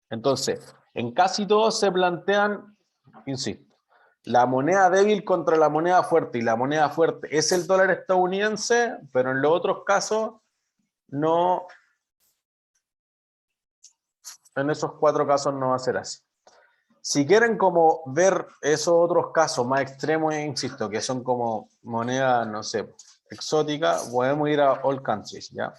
Entonces, en casi todos se plantean, insisto, la moneda débil contra la moneda fuerte, y la moneda fuerte es el dólar estadounidense, pero en los otros casos no, en esos 4 casos no va a ser así. Si quieren como ver esos otros casos más extremos, insisto, que son como monedas, no sé, exóticas, podemos ir a All Countries, ¿ya?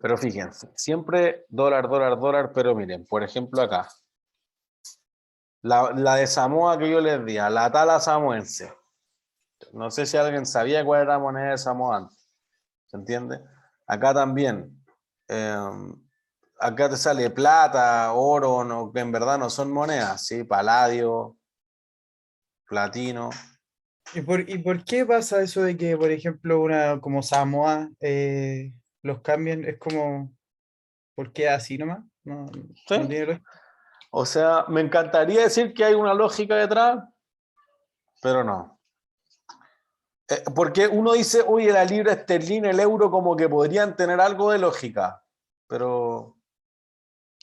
Pero fíjense, siempre dólar, dólar, dólar, pero miren, por ejemplo acá, la de Samoa que yo les di, la tala samoense. No sé si alguien sabía cuál era la moneda de Samoa antes. ¿Se entiende? Acá también. Acá te sale plata, oro, no, que en verdad no son monedas, ¿sí? Paladio, platino. ¿Y por qué pasa eso de que, por ejemplo, una como Samoa los cambian? Es como, ¿por qué así nomás? No, ¿Sí? no tiene lógica. O sea, me encantaría decir que hay una lógica detrás, pero no. Porque uno dice, oye, la libra esterlina, el euro, como que podrían tener algo de lógica, pero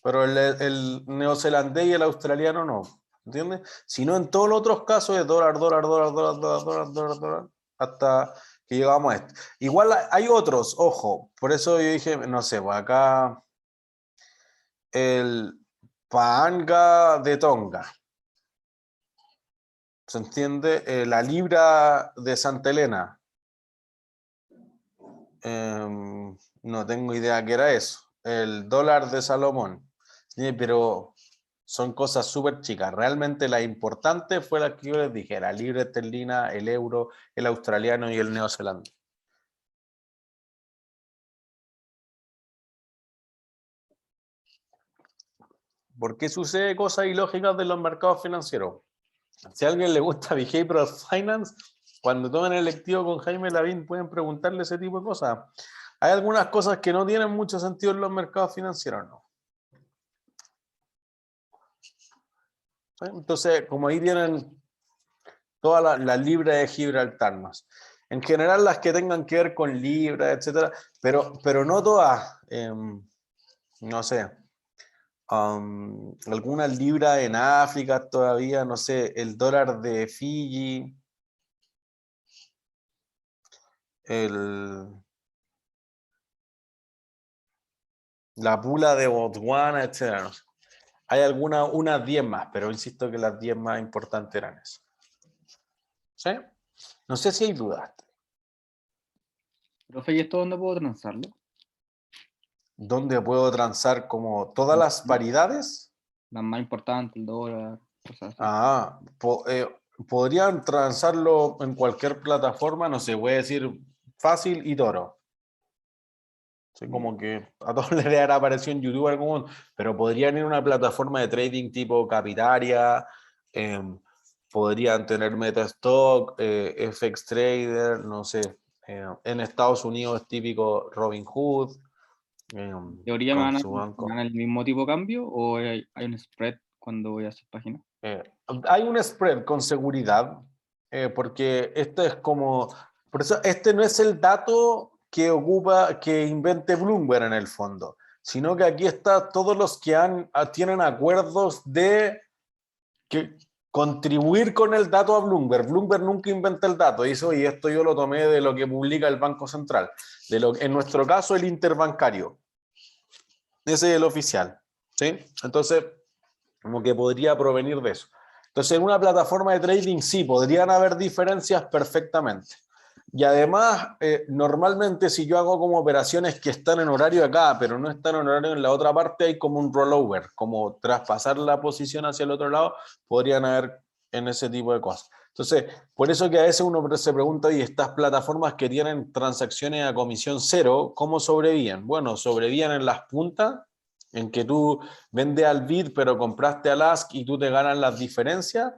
el neozelandés y el australiano no, ¿entiendes? Sino en todos los otros casos es dólar, dólar, dólar, dólar, dólar, dólar, dólar, dólar, hasta que llegamos a esto. Igual hay otros, ojo, por eso yo dije, no sé, pues acá el Paanga de Tonga, ¿se entiende? La libra de Santa Elena. No tengo idea qué era eso. El dólar de Salomón. Sí, pero son cosas súper chicas. Realmente la importante fue la que yo les dije, la libra esterlina, el euro, el australiano y el neozelandés. ¿Por qué sucede cosas ilógicas de los mercados financieros? Si a alguien le gusta Behavioral Finance, cuando tomen el electivo con Jaime Lavín pueden preguntarle ese tipo de cosas. Hay algunas cosas que no tienen mucho sentido en los mercados financieros, ¿no? ¿Sí? Entonces, como ahí tienen todas las libras de Gibraltar más. En general, las que tengan que ver con libras, etcétera, pero no todas. No sé. Algunas libras en África todavía, no sé, el dólar de Fiji, la pula de Botswana, etcétera. No sé. Hay unas 10 más, pero insisto que las 10 más importantes eran esas. ¿Sí? No sé si hay dudas. Profe, ¿y esto dónde puedo transarlo? ¿Dónde puedo transar como todas las variedades? Las más importantes, el dólar, cosas así. Podrían transarlo en cualquier plataforma, no sé, voy a decir Fácil y Toro. Sí, como que a todos les dará apareció en YouTube algún, pero podrían ir a una plataforma de trading tipo Capitaria, podrían tener MetaStock, FX Trader, no sé. En Estados Unidos es típico Robinhood. ¿En teoría me Con van a, su banco. me dan el mismo tipo de cambio o hay un spread cuando voy a esa página? Hay un spread con seguridad, porque esto es como, por eso este no es el dato que invente Bloomberg en el fondo, sino que aquí está todos los que tienen acuerdos de contribuir con el dato a Bloomberg. Bloomberg nunca inventa el dato, hizo, y esto yo lo tomé de lo que publica el Banco Central, en nuestro caso el interbancario. Ese es el oficial, ¿sí? Entonces, como que podría provenir de eso. Entonces, en una plataforma de trading sí, podrían haber diferencias perfectamente. Y además, normalmente si yo hago como operaciones que están en horario acá, pero no están en horario en la otra parte, hay como un rollover, como traspasar la posición hacia el otro lado, podrían haber en ese tipo de cosas. Entonces, por eso que a veces uno se pregunta, y estas plataformas que tienen transacciones a comisión cero, ¿cómo sobreviven? Bueno, sobreviven en las puntas, en que tú vendes al bid, pero compraste al ask y tú te ganas las diferencias,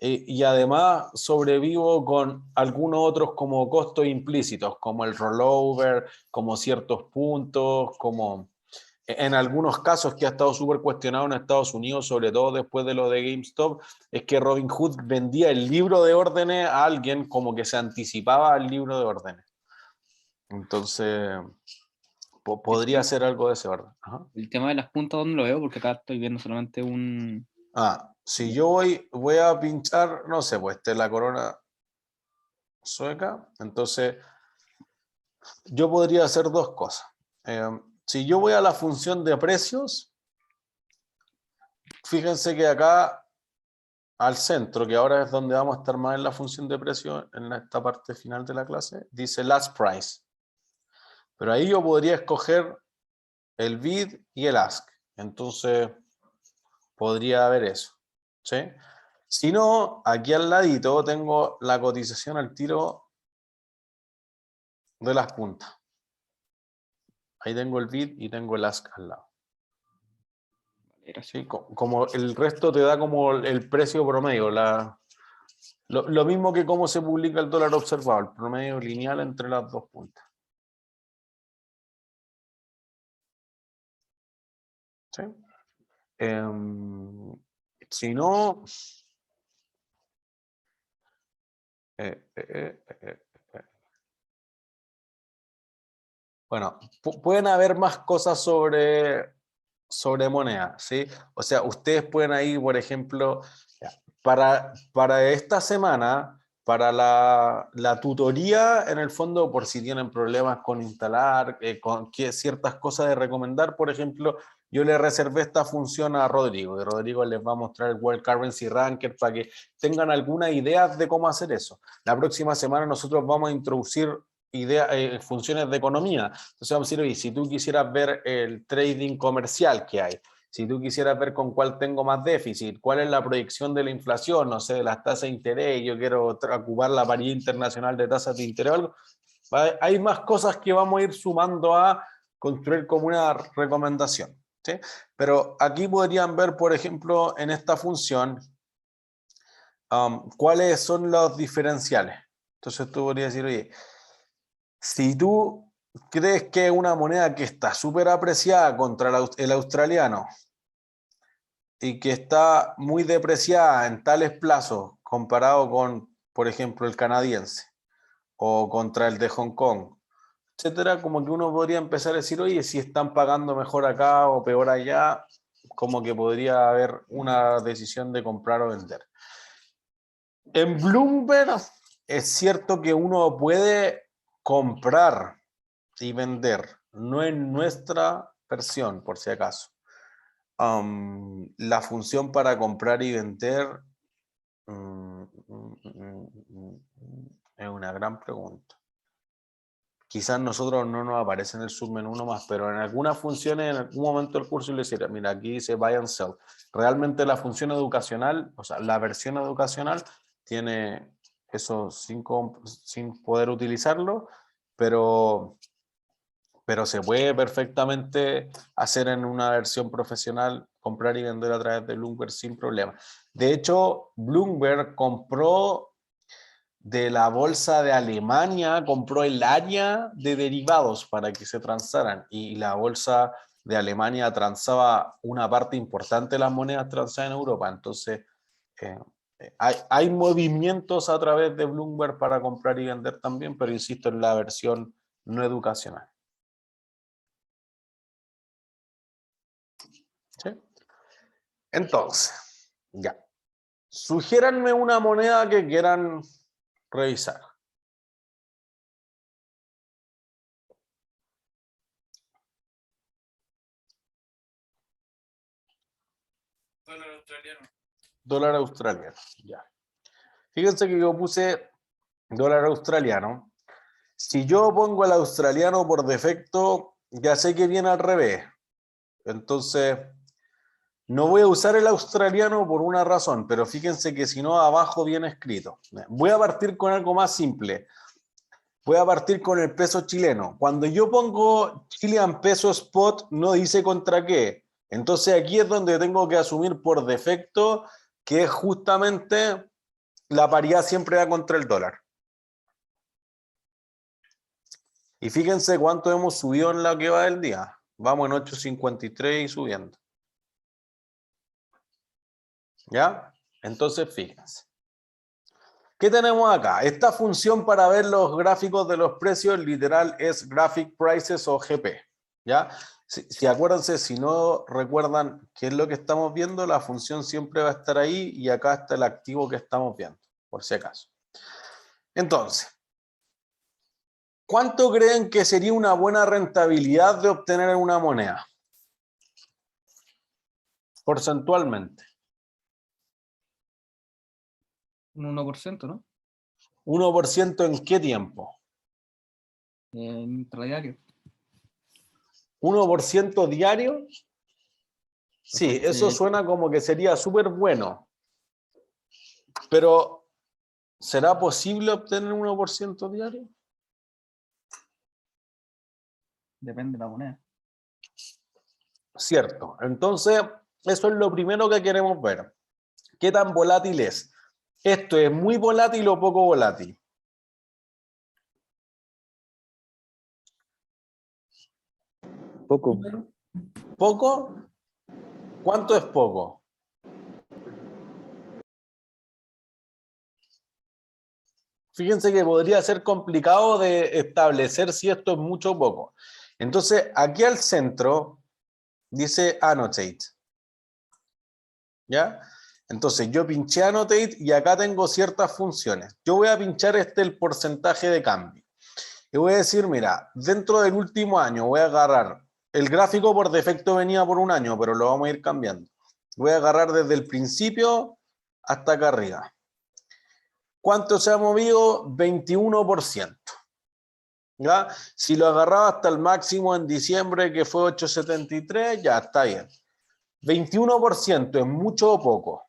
y además sobrevivo con algunos otros como costos implícitos, como el rollover, como ciertos puntos, como en algunos casos que ha estado súper cuestionado en Estados Unidos, sobre todo después de lo de GameStop, es que Robinhood vendía el libro de órdenes a alguien como que se anticipaba al libro de órdenes. Entonces, podría ser algo de ese orden. Ajá. El tema de las puntas, ¿dónde lo veo? Porque acá estoy viendo solamente un... Si yo voy a pinchar, no sé, pues esta es la corona sueca, entonces yo podría hacer dos cosas. Si yo voy a la función de precios, fíjense que acá al centro, que ahora es donde vamos a estar más en la función de precios, en esta parte final de la clase, dice last price. Pero ahí yo podría escoger el bid y el ask. Entonces podría haber eso, ¿sí? Si no, aquí al ladito tengo la cotización al tiro de las puntas. Ahí tengo el bid y tengo el ask al lado. ¿Sí? Como el resto te da como el precio promedio, lo mismo que cómo se publica el dólar observado, el promedio lineal entre las dos puntas. ¿Sí? Si no... Bueno, pueden haber más cosas sobre moneda, ¿sí? O sea, ustedes pueden ahí, por ejemplo, para esta semana, para la tutoría, en el fondo, por si tienen problemas con instalar, con ciertas cosas de recomendar, por ejemplo, yo le reservé esta función a Rodrigo, y Rodrigo les va a mostrar el World Currency Ranker para que tengan alguna idea de cómo hacer eso. La próxima semana nosotros vamos a introducir funciones de economía. Entonces vamos a decir, oye, si tú quisieras ver el trading comercial que hay, si tú quisieras ver con cuál tengo más déficit, cuál es la proyección de la inflación, no sé, de las tasas de interés, yo quiero ocupar la paridad internacional de tasas de interés o algo, hay más cosas que vamos a ir sumando a construir como una recomendación, ¿sí? Pero aquí podrían ver, por ejemplo, en esta función, cuáles son los diferenciales. Entonces tú podrías decir, oye, si tú crees que es una moneda que está súper apreciada contra el australiano y que está muy depreciada en tales plazos comparado con, por ejemplo, el canadiense o contra el de Hong Kong, etcétera, como que uno podría empezar a decir, oye, si están pagando mejor acá o peor allá, como que podría haber una decisión de comprar o vender. En Bloomberg es cierto que uno puede comprar y vender, no en nuestra versión, por si acaso. La función para comprar y vender es una gran pregunta. Quizás nosotros no nos aparece en el submenú nomás, pero en algunas funciones, en algún momento del curso, le decía, mira, aquí dice buy and sell. Realmente la función educacional, o sea, la versión educacional tiene eso sin poder utilizarlo, pero se puede perfectamente hacer en una versión profesional, comprar y vender a través de Bloomberg sin problema. De hecho, Bloomberg compró de la bolsa de Alemania, compró el área de derivados para que se transaran, y la bolsa de Alemania transaba una parte importante de las monedas transadas en Europa. Entonces, hay movimientos a través de Bloomberg para comprar y vender también, pero insisto, en la versión no educacional. Entonces, ya. Sugiéranme una moneda que quieran revisar. Dólar australiano. Dólar australiano, ya. Fíjense que yo puse dólar australiano. Si yo pongo el australiano por defecto, ya sé que viene al revés. Entonces, no voy a usar el australiano por una razón, pero fíjense que si no, abajo viene escrito. Voy a partir con algo más simple. Voy a partir con el peso chileno. Cuando yo pongo Chilean peso spot, no dice contra qué. Entonces aquí es donde tengo que asumir por defecto que justamente la paridad siempre va contra el dólar. Y fíjense cuánto hemos subido en la que va del día. Vamos en 8.53 y subiendo. ¿Ya? Entonces fíjense. ¿Qué tenemos acá? Esta función para ver los gráficos de los precios literal es Graphic Prices o GP. ¿Ya? Si acuérdense, si no recuerdan qué es lo que estamos viendo, la función siempre va a estar ahí y acá está el activo que estamos viendo, por si acaso. Entonces, ¿cuánto creen que sería una buena rentabilidad de obtener una moneda? Porcentualmente. Un 1%, ¿no? ¿1% en qué tiempo? En intradiario. ¿1% diario? Sí, eso suena como que sería súper bueno. Pero, ¿será posible obtener 1% diario? Depende de la moneda. Cierto. Entonces, eso es lo primero que queremos ver. ¿Qué tan volátil es? ¿Esto es muy volátil o poco volátil? Poco. ¿Poco? ¿Cuánto es poco? Fíjense que podría ser complicado de establecer si esto es mucho o poco. Entonces, aquí al centro dice Annotate. ¿Ya? Entonces, yo pinché Annotate y acá tengo ciertas funciones. Yo voy a pinchar el porcentaje de cambio. Y voy a decir, mira, dentro del último año voy a agarrar, el gráfico por defecto venía por un año, pero lo vamos a ir cambiando. Voy a agarrar desde el principio hasta acá arriba. ¿Cuánto se ha movido? 21%. ¿Ya? Si lo agarraba hasta el máximo en diciembre, que fue 8.73, ya está bien. 21%, ¿es mucho o poco?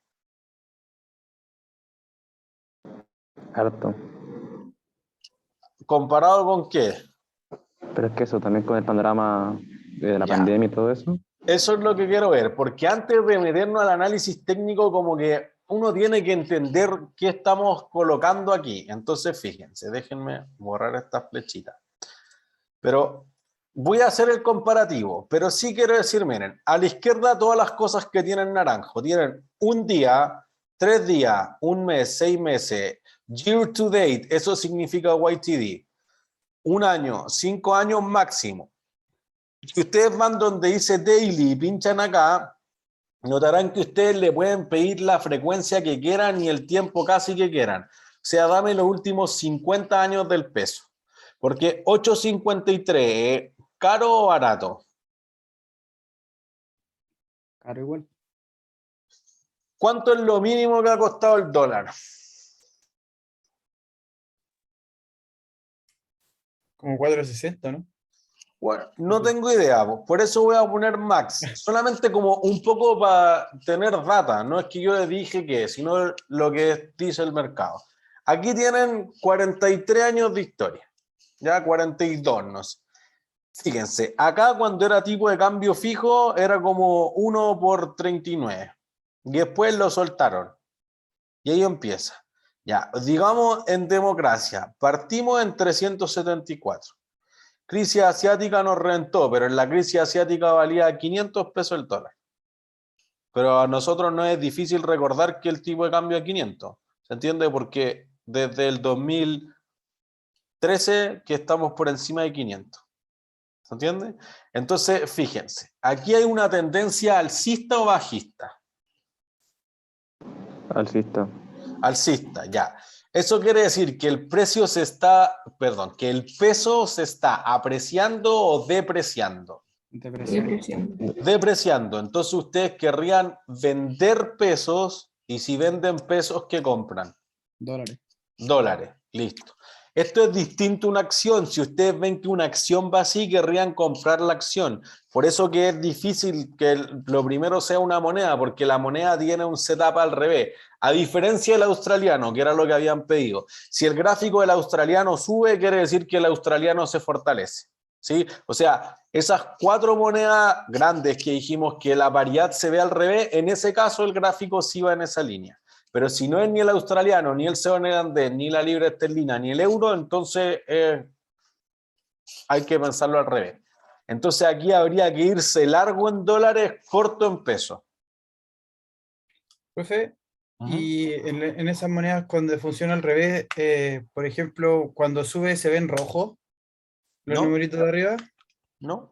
Harto. ¿Comparado con qué? Pero es que eso también con el panorama de la Ya. pandemia y todo eso. Eso es lo que quiero ver, porque antes de meternos al análisis técnico, como que uno tiene que entender qué estamos colocando aquí. Entonces, fíjense, déjenme borrar estas flechitas. Pero voy a hacer el comparativo, pero sí quiero decir, miren, a la izquierda todas las cosas que tienen naranjo, tienen un día, 3 días, un mes, 6 meses, year to date, eso significa YTD, un año, 5 años máximo. Si ustedes van donde dice daily y pinchan acá, notarán que ustedes le pueden pedir la frecuencia que quieran y el tiempo casi que quieran. O sea, dame los últimos 50 años del peso. Porque 8.53, ¿caro o barato? Caro igual. ¿Cuánto es lo mínimo que ha costado el dólar? Como 4.60, ¿no? Bueno, no tengo idea, por eso voy a poner max, solamente como un poco para tener data, no es que yo les dije que, sino lo que dice el mercado. Aquí tienen 43 años de historia, ya 42, no sé. Fíjense, acá cuando era tipo de cambio fijo era como 1 por 39 y después lo soltaron y ahí empieza. Ya, digamos en democracia, partimos en 374. Crisis asiática nos rentó, pero en la crisis asiática valía 500 pesos el dólar. Pero a nosotros no es difícil recordar que el tipo de cambio es 500. ¿Se entiende? Porque desde el 2013 que estamos por encima de 500. ¿Se entiende? Entonces, fíjense, aquí hay una tendencia alcista o bajista. Alcista. Alcista, ya. Eso quiere decir que el precio se está, perdón, que el peso se está apreciando o depreciando. Depresión. Depresión. Depreciando. Entonces ustedes querrían vender pesos y si venden pesos, ¿qué compran? Dólares. Dólares. Listo. Esto es distinto a una acción. Si ustedes ven que una acción va así, querrían comprar la acción. Por eso que es difícil que lo primero sea una moneda, porque la moneda tiene un setup al revés. A diferencia del australiano, que era lo que habían pedido. Si el gráfico del australiano sube, quiere decir que el australiano se fortalece. ¿Sí? O sea, esas 4 monedas grandes que dijimos que la paridad se ve al revés, en ese caso el gráfico sí va en esa línea. Pero si no es ni el australiano, ni el neozelandés, ni la libra esterlina, ni el euro, entonces hay que pensarlo al revés. Entonces aquí habría que irse largo en dólares, corto en pesos. Profe, y en esas monedas cuando funciona al revés, por ejemplo, cuando sube se ven rojos los No, numeritos de arriba, no,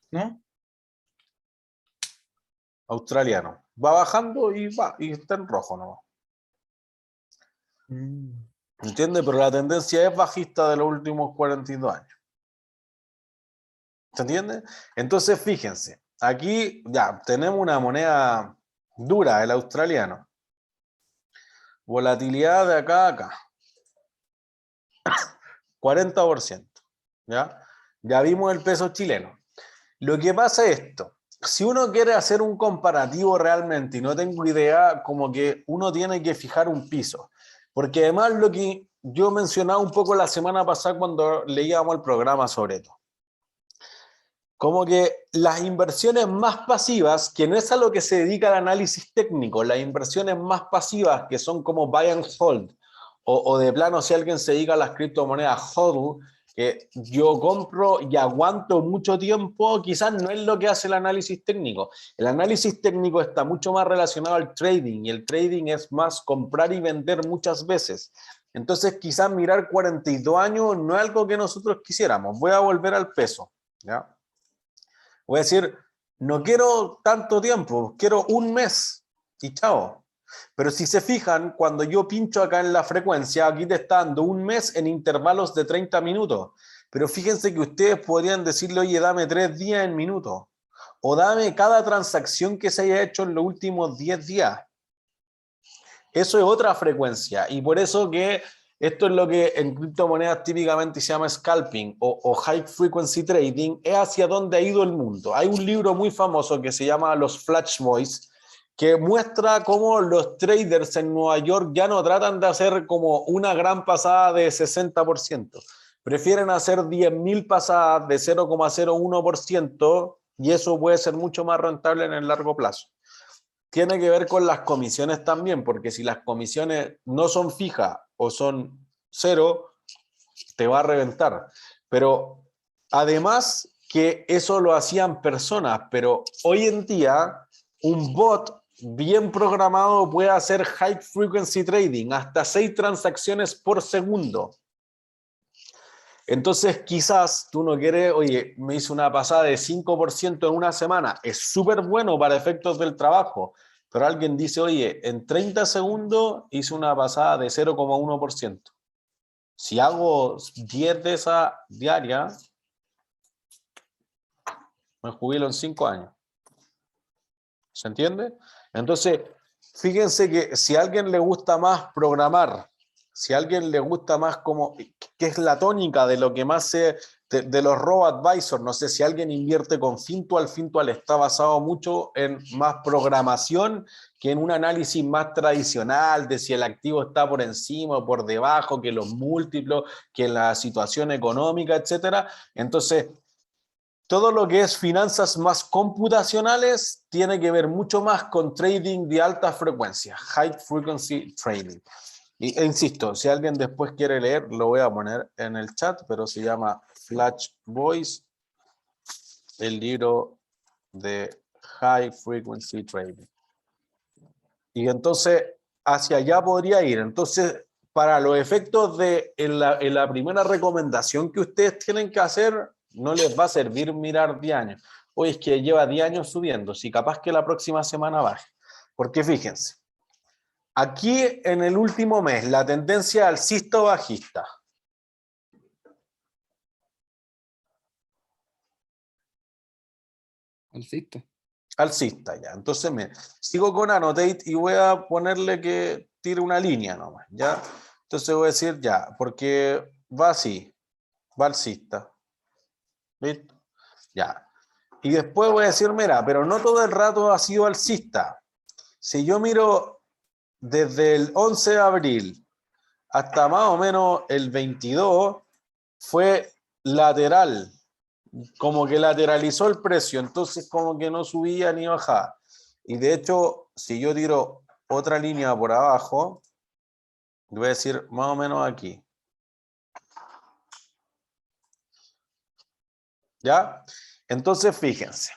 ¿no? australiano. Va bajando y va, y está en rojo, ¿no? ¿Entiendes? Pero la tendencia es bajista de los últimos 42 años. ¿Se entiende? Entonces, fíjense, aquí ya tenemos una moneda dura, el australiano. Volatilidad de acá a acá. 40%. ¿Ya? Ya vimos el peso chileno. Lo que pasa es esto. Si uno quiere hacer un comparativo realmente, y no tengo idea, como que uno tiene que fijar un piso. Porque además lo que yo mencionaba un poco la semana pasada cuando leíamos el programa sobre esto. Como que las inversiones más pasivas, que no es a lo que se dedica el análisis técnico, las inversiones más pasivas que son como buy and hold, o de plano si alguien se dedica a las criptomonedas, hodl, que yo compro y aguanto mucho tiempo, quizás no es lo que hace el análisis técnico. El análisis técnico está mucho más relacionado al trading, y el trading es más comprar y vender muchas veces. Entonces quizás mirar 42 años no es algo que nosotros quisiéramos. Voy a volver al peso, ¿ya? Voy a decir, no quiero tanto tiempo, quiero un mes y chao. Pero si se fijan, cuando yo pincho acá en la frecuencia, aquí te está dando un mes en intervalos de 30 minutos. Pero fíjense que ustedes podrían decirle, oye, dame 3 días en minutos. O dame cada transacción que se haya hecho en los últimos 10 días. Eso es otra frecuencia. Y por eso que esto es lo que en criptomonedas típicamente se llama scalping o high frequency trading, es hacia donde ha ido el mundo. Hay un libro muy famoso que se llama Los Flash Boys, que muestra cómo los traders en Nueva York ya no tratan de hacer como una gran pasada de 60%. Prefieren hacer 10.000 pasadas de 0,01% y eso puede ser mucho más rentable en el largo plazo. Tiene que ver con las comisiones también, porque si las comisiones no son fijas o son cero, te va a reventar. Pero además que eso lo hacían personas, pero hoy en día un bot bien programado puede hacer high frequency trading, hasta 6 transacciones por segundo. Entonces quizás tú no quieres, oye, me hice una pasada de 5% en una semana, es súper bueno para efectos del trabajo, pero alguien dice, oye, en 30 segundos hice una pasada de 0,1%. Si hago 10 de esas diarias, me jubilo en 5 años. ¿Se entiende? Entonces, fíjense que si a alguien le gusta más programar, si a alguien le gusta más como, que es la tónica de lo que más se, de los robo-advisors, no sé si alguien invierte con Fintual está basado mucho en más programación que en un análisis más tradicional de si el activo está por encima o por debajo, que los múltiplos, que la situación económica, etcétera. Entonces, todo lo que es finanzas más computacionales tiene que ver mucho más con trading de alta frecuencia, high frequency trading. E insisto, si alguien después quiere leer, lo voy a poner en el chat, pero se llama Flash Boys, el libro de High Frequency Trading. Y entonces, hacia allá podría ir. Entonces, para los efectos de en la primera recomendación que ustedes tienen que hacer, no les va a servir mirar 10 años. Oye, es que lleva 10 años subiendo, si capaz que la próxima semana baje. Porque fíjense, Aquí en el último mes, la tendencia alcista o bajista. Alcista. Alcista, ya. Entonces, me sigo con Annotate y voy a ponerle que tire una línea nomás, ¿ya? Entonces voy a decir ya, porque va así, va alcista. ¿Listo? Ya. Y después voy a decir, mira, pero no todo el rato ha sido alcista. Si yo miro desde el 11 de abril hasta más o menos el 22, fue lateral, como que lateralizó el precio, entonces como que no subía ni bajaba. Y de hecho, si yo tiro otra línea por abajo, voy a decir más o menos aquí. ¿Ya? Entonces, fíjense.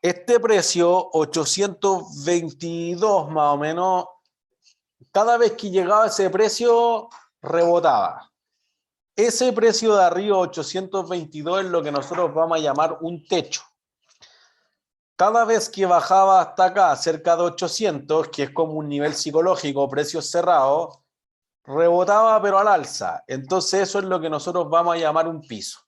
Este precio, 822 más o menos, cada vez que llegaba a ese precio, rebotaba. Ese precio de arriba, 822, es lo que nosotros vamos a llamar un techo. Cada vez que bajaba hasta acá, cerca de 800, que es como un nivel psicológico, precios cerrados, rebotaba pero al alza. Entonces eso es lo que nosotros vamos a llamar un piso.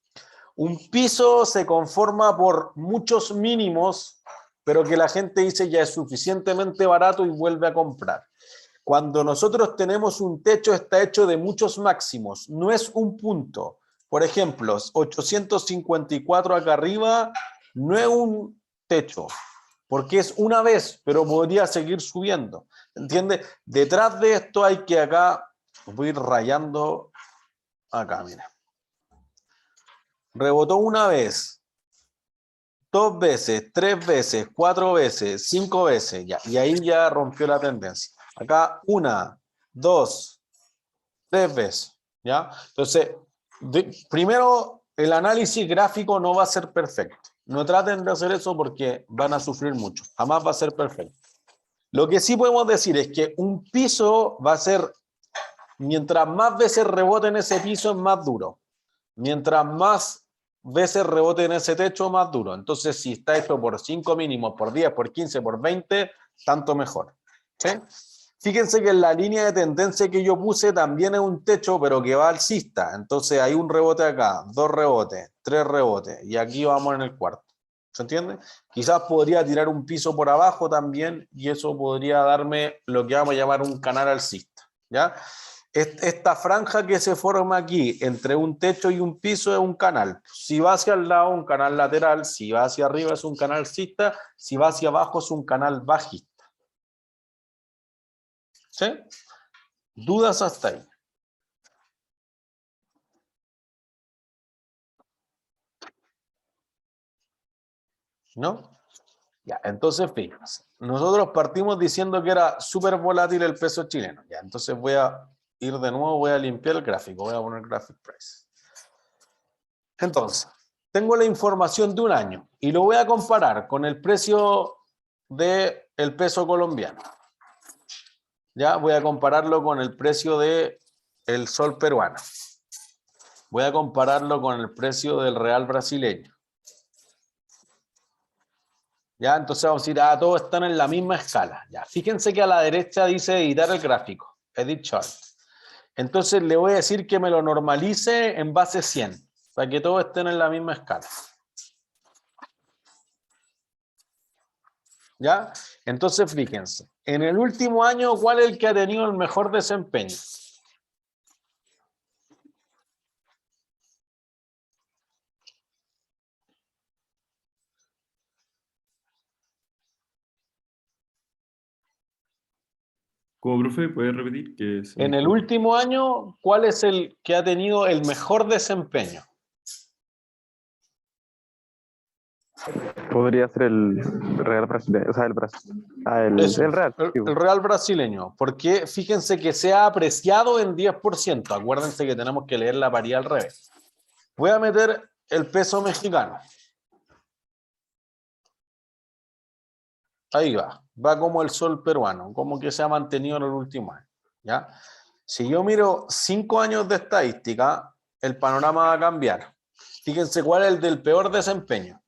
Un piso se conforma por muchos mínimos, pero que la gente dice ya es suficientemente barato y vuelve a comprar. Cuando nosotros tenemos un techo, está hecho de muchos máximos, no es un punto. Por ejemplo, 854 acá arriba no es un techo, porque es una vez, pero podría seguir subiendo. ¿Entiendes? Detrás de esto hay que acá, voy a ir rayando acá, mira. Rebotó una vez, 2 veces, 3 veces, 4 veces, 5 veces, ya, y ahí ya rompió la tendencia. Acá 1, 2, 3 veces, ¿ya? Entonces, primero, el análisis gráfico no va a ser perfecto. No traten de hacer eso porque van a sufrir mucho. Jamás va a ser perfecto. Lo que sí podemos decir es que un piso va a ser, mientras más veces rebote en ese piso, es más duro. Mientras más veces rebote en ese techo, más duro. Entonces, si está hecho por 5 mínimos, por 10, por 15, por 20, tanto mejor. ¿Sí? Fíjense que en la línea de tendencia que yo puse también es un techo, pero que va alcista. Entonces hay un rebote acá, 2 rebotes, 3 rebotes, y aquí vamos en el cuarto. ¿Se entiende? Quizás podría tirar un piso por abajo también, y eso podría darme lo que vamos a llamar un canal alcista. ¿Ya? Esta franja que se forma aquí entre un techo y un piso es un canal. Si va hacia el lado, un canal lateral. Si va hacia arriba, es un canal alcista. Si va hacia abajo, es un canal bajista. ¿Sí? ¿Dudas hasta ahí? ¿No? Ya, entonces fíjense. Nosotros partimos diciendo que era súper volátil el peso chileno. Ya, entonces voy a ir de nuevo, voy a limpiar el gráfico. Voy a poner graphic price. Entonces, tengo la información de un año y lo voy a comparar con el precio del peso colombiano. Ya, voy a compararlo con el precio del sol peruano. Voy a compararlo con el precio del real brasileño. Ya, entonces vamos a decir, todos están en la misma escala. Ya, fíjense que a la derecha dice editar el gráfico, edit chart. Entonces le voy a decir que me lo normalice en base 100, para que todos estén en la misma escala. ¿Ya? Entonces fíjense, en el último año, ¿cuál es el que ha tenido el mejor desempeño? ¿Cómo, profe? ¿Puedes repetir? Que En el último año, ¿cuál es el que ha tenido el mejor desempeño? Podría ser el Real brasileño, o sea, el Eso, el Real. el real brasileño, porque fíjense que se ha apreciado en 10%. Acuérdense que tenemos que leer la paridad al revés. Voy a meter el peso mexicano. Ahí va como el sol peruano, como que se ha mantenido en el último año. ¿Ya? Si yo miro 5 años de estadística, el panorama va a cambiar. Fíjense cuál es el del peor desempeño.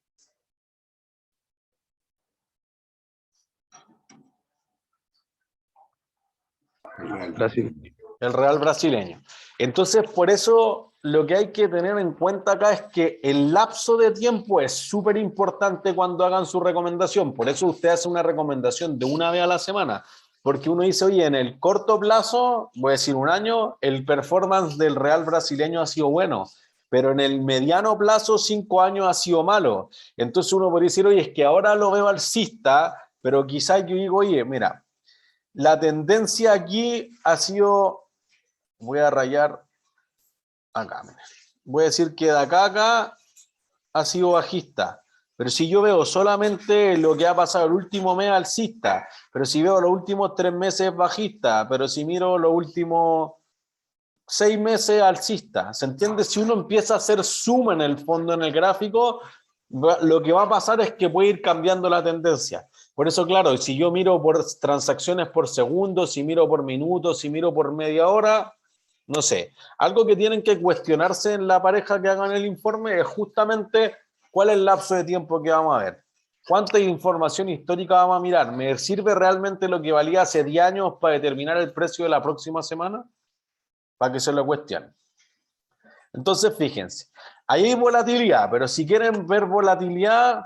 Brasil. El real brasileño. Entonces, por eso lo que hay que tener en cuenta acá es que el lapso de tiempo es súper importante cuando hagan su recomendación. Por eso usted hace una recomendación de una vez a la semana. Porque uno dice, oye, en el corto plazo, voy a decir un año, el performance del real brasileño ha sido bueno. Pero en el mediano plazo, 5 años ha sido malo. Entonces uno podría decir, oye, es que ahora lo veo alcista, pero quizás yo digo, oye, mira, la tendencia aquí ha sido, voy a rayar acá, mira. Voy a decir que de acá a acá ha sido bajista. Pero si yo veo solamente lo que ha pasado el último mes alcista, pero si veo los últimos 3 meses bajista, pero si miro los últimos 6 meses alcista, ¿se entiende? Si uno empieza a hacer suma en el fondo en el gráfico, lo que va a pasar es que puede ir cambiando la tendencia. Por eso, claro, si yo miro por transacciones por segundo, si miro por minutos, si miro por media hora, no sé. Algo que tienen que cuestionarse en la pareja que hagan el informe es justamente cuál es el lapso de tiempo que vamos a ver. ¿Cuánta información histórica vamos a mirar? ¿Me sirve realmente lo que valía hace 10 años para determinar el precio de la próxima semana? Para que se lo cuestionen. Entonces, fíjense, ahí hay volatilidad, pero si quieren ver volatilidad,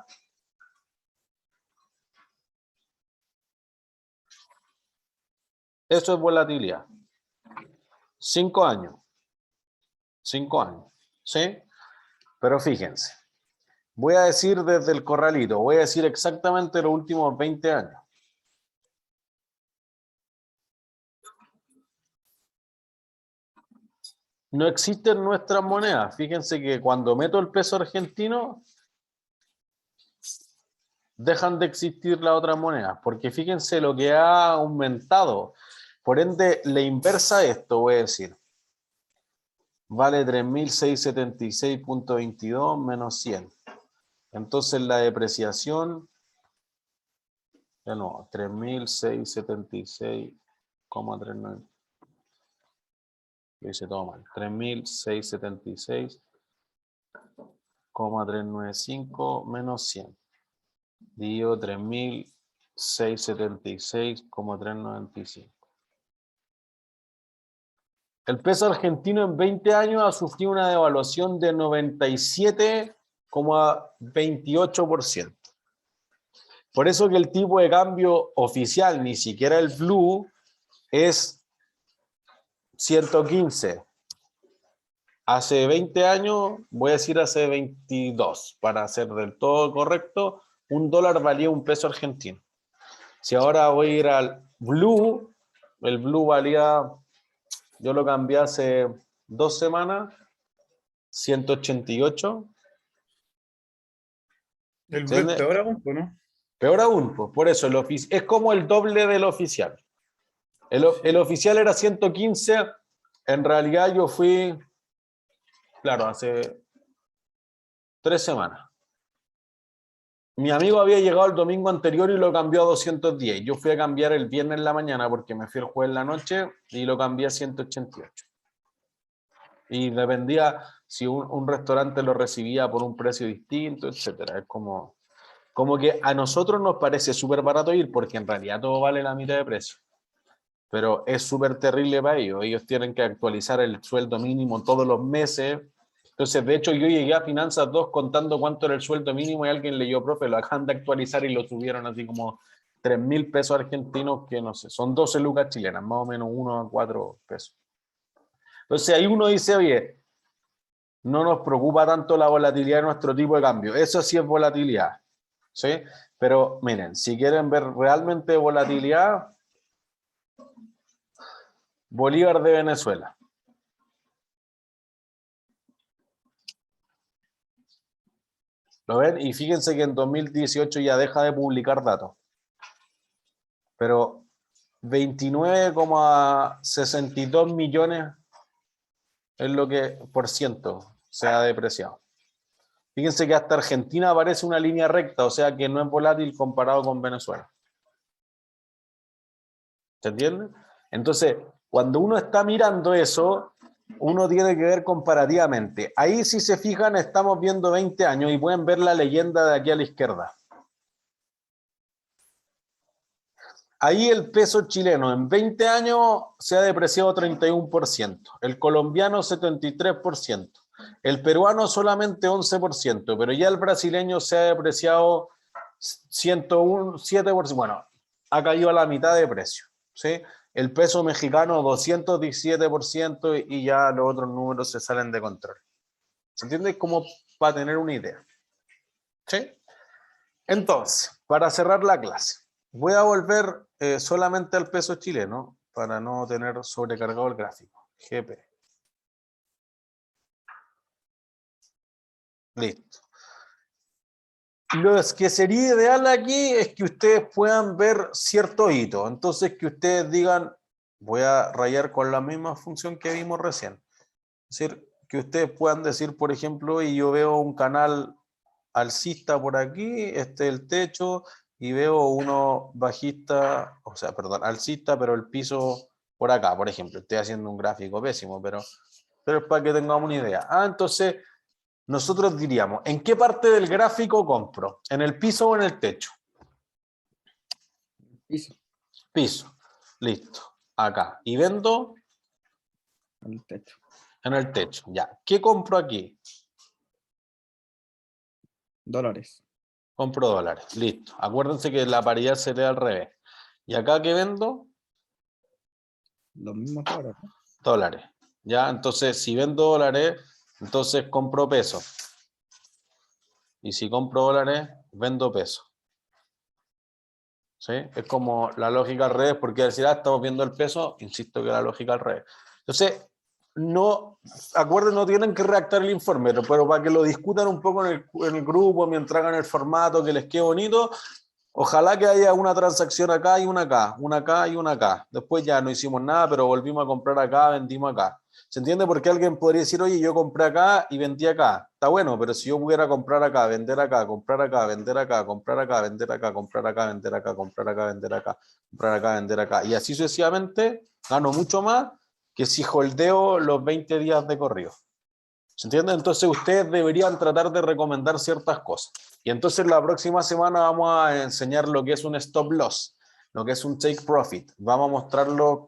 eso es volatilidad. 5 años. 5 años. ¿Sí? Pero fíjense, voy a decir desde el corralito, voy a decir exactamente los últimos 20 años. No existen nuestras monedas. Fíjense que cuando meto el peso argentino, dejan de existir las otras monedas, porque fíjense lo que ha aumentado. Por ende, la inversa de esto, voy a decir, vale 3.676.22 menos 100. Entonces la depreciación, ya no, 3.676,39. Lo hice todo mal. 3.676,395 menos 100. Digo 3.676,395. El peso argentino en 20 años ha sufrido una devaluación de 97,28%. Por eso que el tipo de cambio oficial, ni siquiera el blue, es 115. Hace 20 años, voy a decir hace 22, para ser del todo correcto, $1 valía un peso argentino. Si ahora voy a ir al blue, el blue valía, yo lo cambié hace 2 semanas, 188. El blue es peor aún, ¿no? Peor aún, pues, por eso es como el doble del oficial. El oficial era 115, en realidad yo fui, claro, hace 3 semanas. Mi amigo había llegado el domingo anterior y lo cambió a 210. Yo fui a cambiar el viernes en la mañana porque me fui el jueves en la noche y lo cambié a 188. Y dependía si un restaurante lo recibía por un precio distinto, etcétera. Es como que a nosotros nos parece súper barato ir porque en realidad todo vale la mitad de precio. Pero es súper terrible para ellos. Ellos tienen que actualizar el sueldo mínimo todos los meses. Entonces, de hecho, yo llegué a Finanzas 2 contando cuánto era el sueldo mínimo y alguien leyó, profe, lo acaban de actualizar y lo subieron así como 3.000 pesos argentinos, que no sé, son 12 lucas chilenas, más o menos 1 a 4 pesos. Entonces, ahí uno dice, oye, no nos preocupa tanto la volatilidad de nuestro tipo de cambio. Eso sí es volatilidad, ¿sí? Pero miren, si quieren ver realmente volatilidad, Bolívar de Venezuela. ¿Lo ven? Y fíjense que en 2018 ya deja de publicar datos. Pero 29,62 millones es lo que por ciento se ha depreciado. Fíjense que hasta Argentina aparece una línea recta, o sea que no es volátil comparado con Venezuela. ¿Se entiende? Entonces, cuando uno está mirando eso, uno tiene que ver comparativamente. Ahí, si se fijan, estamos viendo 20 años y pueden ver la leyenda de aquí a la izquierda. ahí el peso chileno en 20 años se ha depreciado 31%, el colombiano 73%, el peruano solamente 11%, pero ya el brasileño se ha depreciado 107%, bueno, ha caído a la mitad de precio, ¿sí? El peso mexicano 217% y ya los otros números se salen de control. ¿Se entiende? Como para tener una idea. ¿Sí? Entonces, para cerrar la clase, voy a volver solamente al peso chileno para no tener sobrecargado el gráfico. GP. Listo. Lo que sería ideal aquí es que ustedes puedan ver cierto hito. Entonces, que ustedes digan, voy a rayar con la misma función que vimos recién. Es decir, que ustedes puedan decir, por ejemplo, y yo veo un canal alcista por aquí, este es el techo, y veo uno bajista, o sea, perdón, alcista, pero el piso por acá, por ejemplo. Estoy haciendo un gráfico pésimo, pero es para que tengamos una idea. Entonces, nosotros diríamos, ¿en qué parte del gráfico compro? ¿En el piso o en el techo? Piso, Piso. Listo. Acá. ¿Y vendo? el techo. En el techo. Ya. ¿Qué compro aquí? Dólares. Compro dólares. Listo. Acuérdense que la paridad se lee al revés. ¿Y acá qué vendo? Los mismos dólares, ¿no? Dólares. Ya. Entonces, si vendo dólares, entonces compro pesos. Y si compro dólares, vendo pesos. ¿Sí? Es como la lógica al revés, porque decir, estamos viendo el peso, insisto que la lógica al revés. Entonces, no, acuérdense, no tienen que redactar el informe, pero para que lo discutan un poco en el grupo, mientras hagan el formato, que les quede bonito, ojalá que haya una transacción acá y una acá, una acá y una acá. Después ya no hicimos nada, pero volvimos a comprar acá, vendimos acá. ¿Se entiende? Porque alguien podría decir, oye, yo compré acá y vendí acá. Está bueno, pero si yo pudiera comprar acá, vender acá, comprar acá, vender acá, comprar acá, vender acá, comprar acá, vender acá, comprar acá, vender acá, comprar acá, vender acá, y así sucesivamente, gano mucho más que si holdeo los 20 días de corrido. ¿Se entiende? Entonces ustedes deberían tratar de recomendar ciertas cosas. Y entonces la próxima semana vamos a enseñar lo que es un stop loss, lo que es un take profit. Vamos a mostrarlo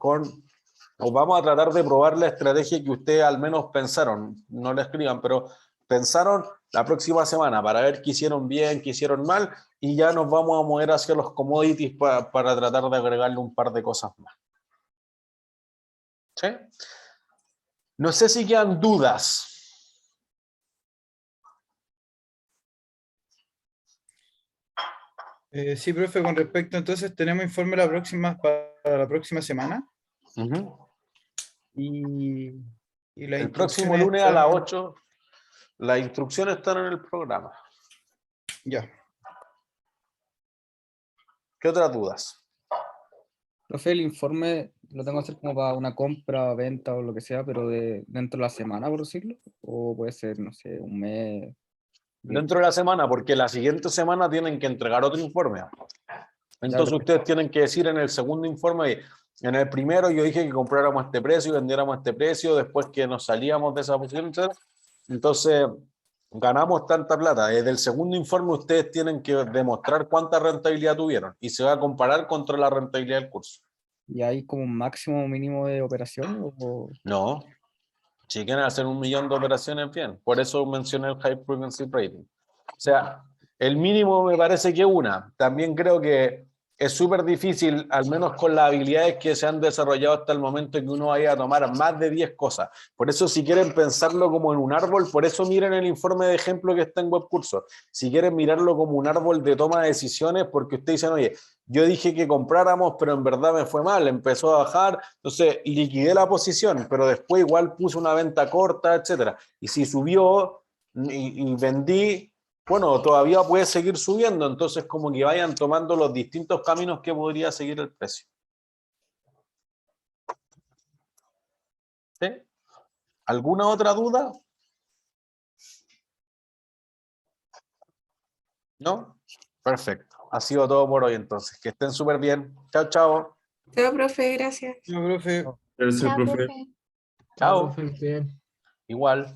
o vamos a tratar de probar la estrategia que ustedes al menos pensaron. No la escriban, pero pensaron la próxima semana para ver qué hicieron bien, qué hicieron mal, y ya nos vamos a mover hacia los commodities para tratar de agregarle un par de cosas más. ¿Sí? No sé si quedan dudas. Sí, profe, con respecto, entonces tenemos informe para la próxima semana y, y las El próximo instrucciones lunes a las están... 8, las instrucciones están en el programa. Ya. ¿Qué otras dudas? Profe, el informe lo tengo que hacer como para una compra, venta o lo que sea, pero dentro de la semana, por decirlo. O puede ser, no sé, un mes. Dentro de la semana, porque la siguiente semana tienen que entregar otro informe. Entonces Ya, ustedes tienen que decir en el segundo informe, en el primero yo dije que compráramos a este precio y vendiéramos a este precio, después que nos salíamos de esa posición, etc. Entonces ganamos tanta plata. Desde el segundo informe ustedes tienen que demostrar cuánta rentabilidad tuvieron y se va a comparar contra la rentabilidad del curso. ¿y hay como un máximo o mínimo de operaciones? No, si quieren hacer 1.000.000 de operaciones, bien. Por eso mencioné el High Frequency Trading. O sea, el mínimo me parece que una. También creo que es súper difícil, al menos con las habilidades que se han desarrollado hasta el momento, que uno vaya a tomar más de 10 cosas. Por eso, si quieren pensarlo como en un árbol, por eso miren el informe de ejemplo que está en WebCursos. Si quieren mirarlo como un árbol de toma de decisiones, porque ustedes dicen, oye, yo dije que compráramos, pero en verdad me fue mal, empezó a bajar, entonces liquidé la posición, pero después igual puse una venta corta, etcétera. Y si subió y vendí, bueno, todavía puede seguir subiendo, entonces como que vayan tomando los distintos caminos que podría seguir el precio. ¿Sí? ¿Alguna otra duda? ¿No? Perfecto. Ha sido todo por hoy entonces. Que estén súper bien. Chao, chao. Chao, profe, gracias. No, profe. Gracias, Chao, profe. profe. Chao. Profe, bien. Igual.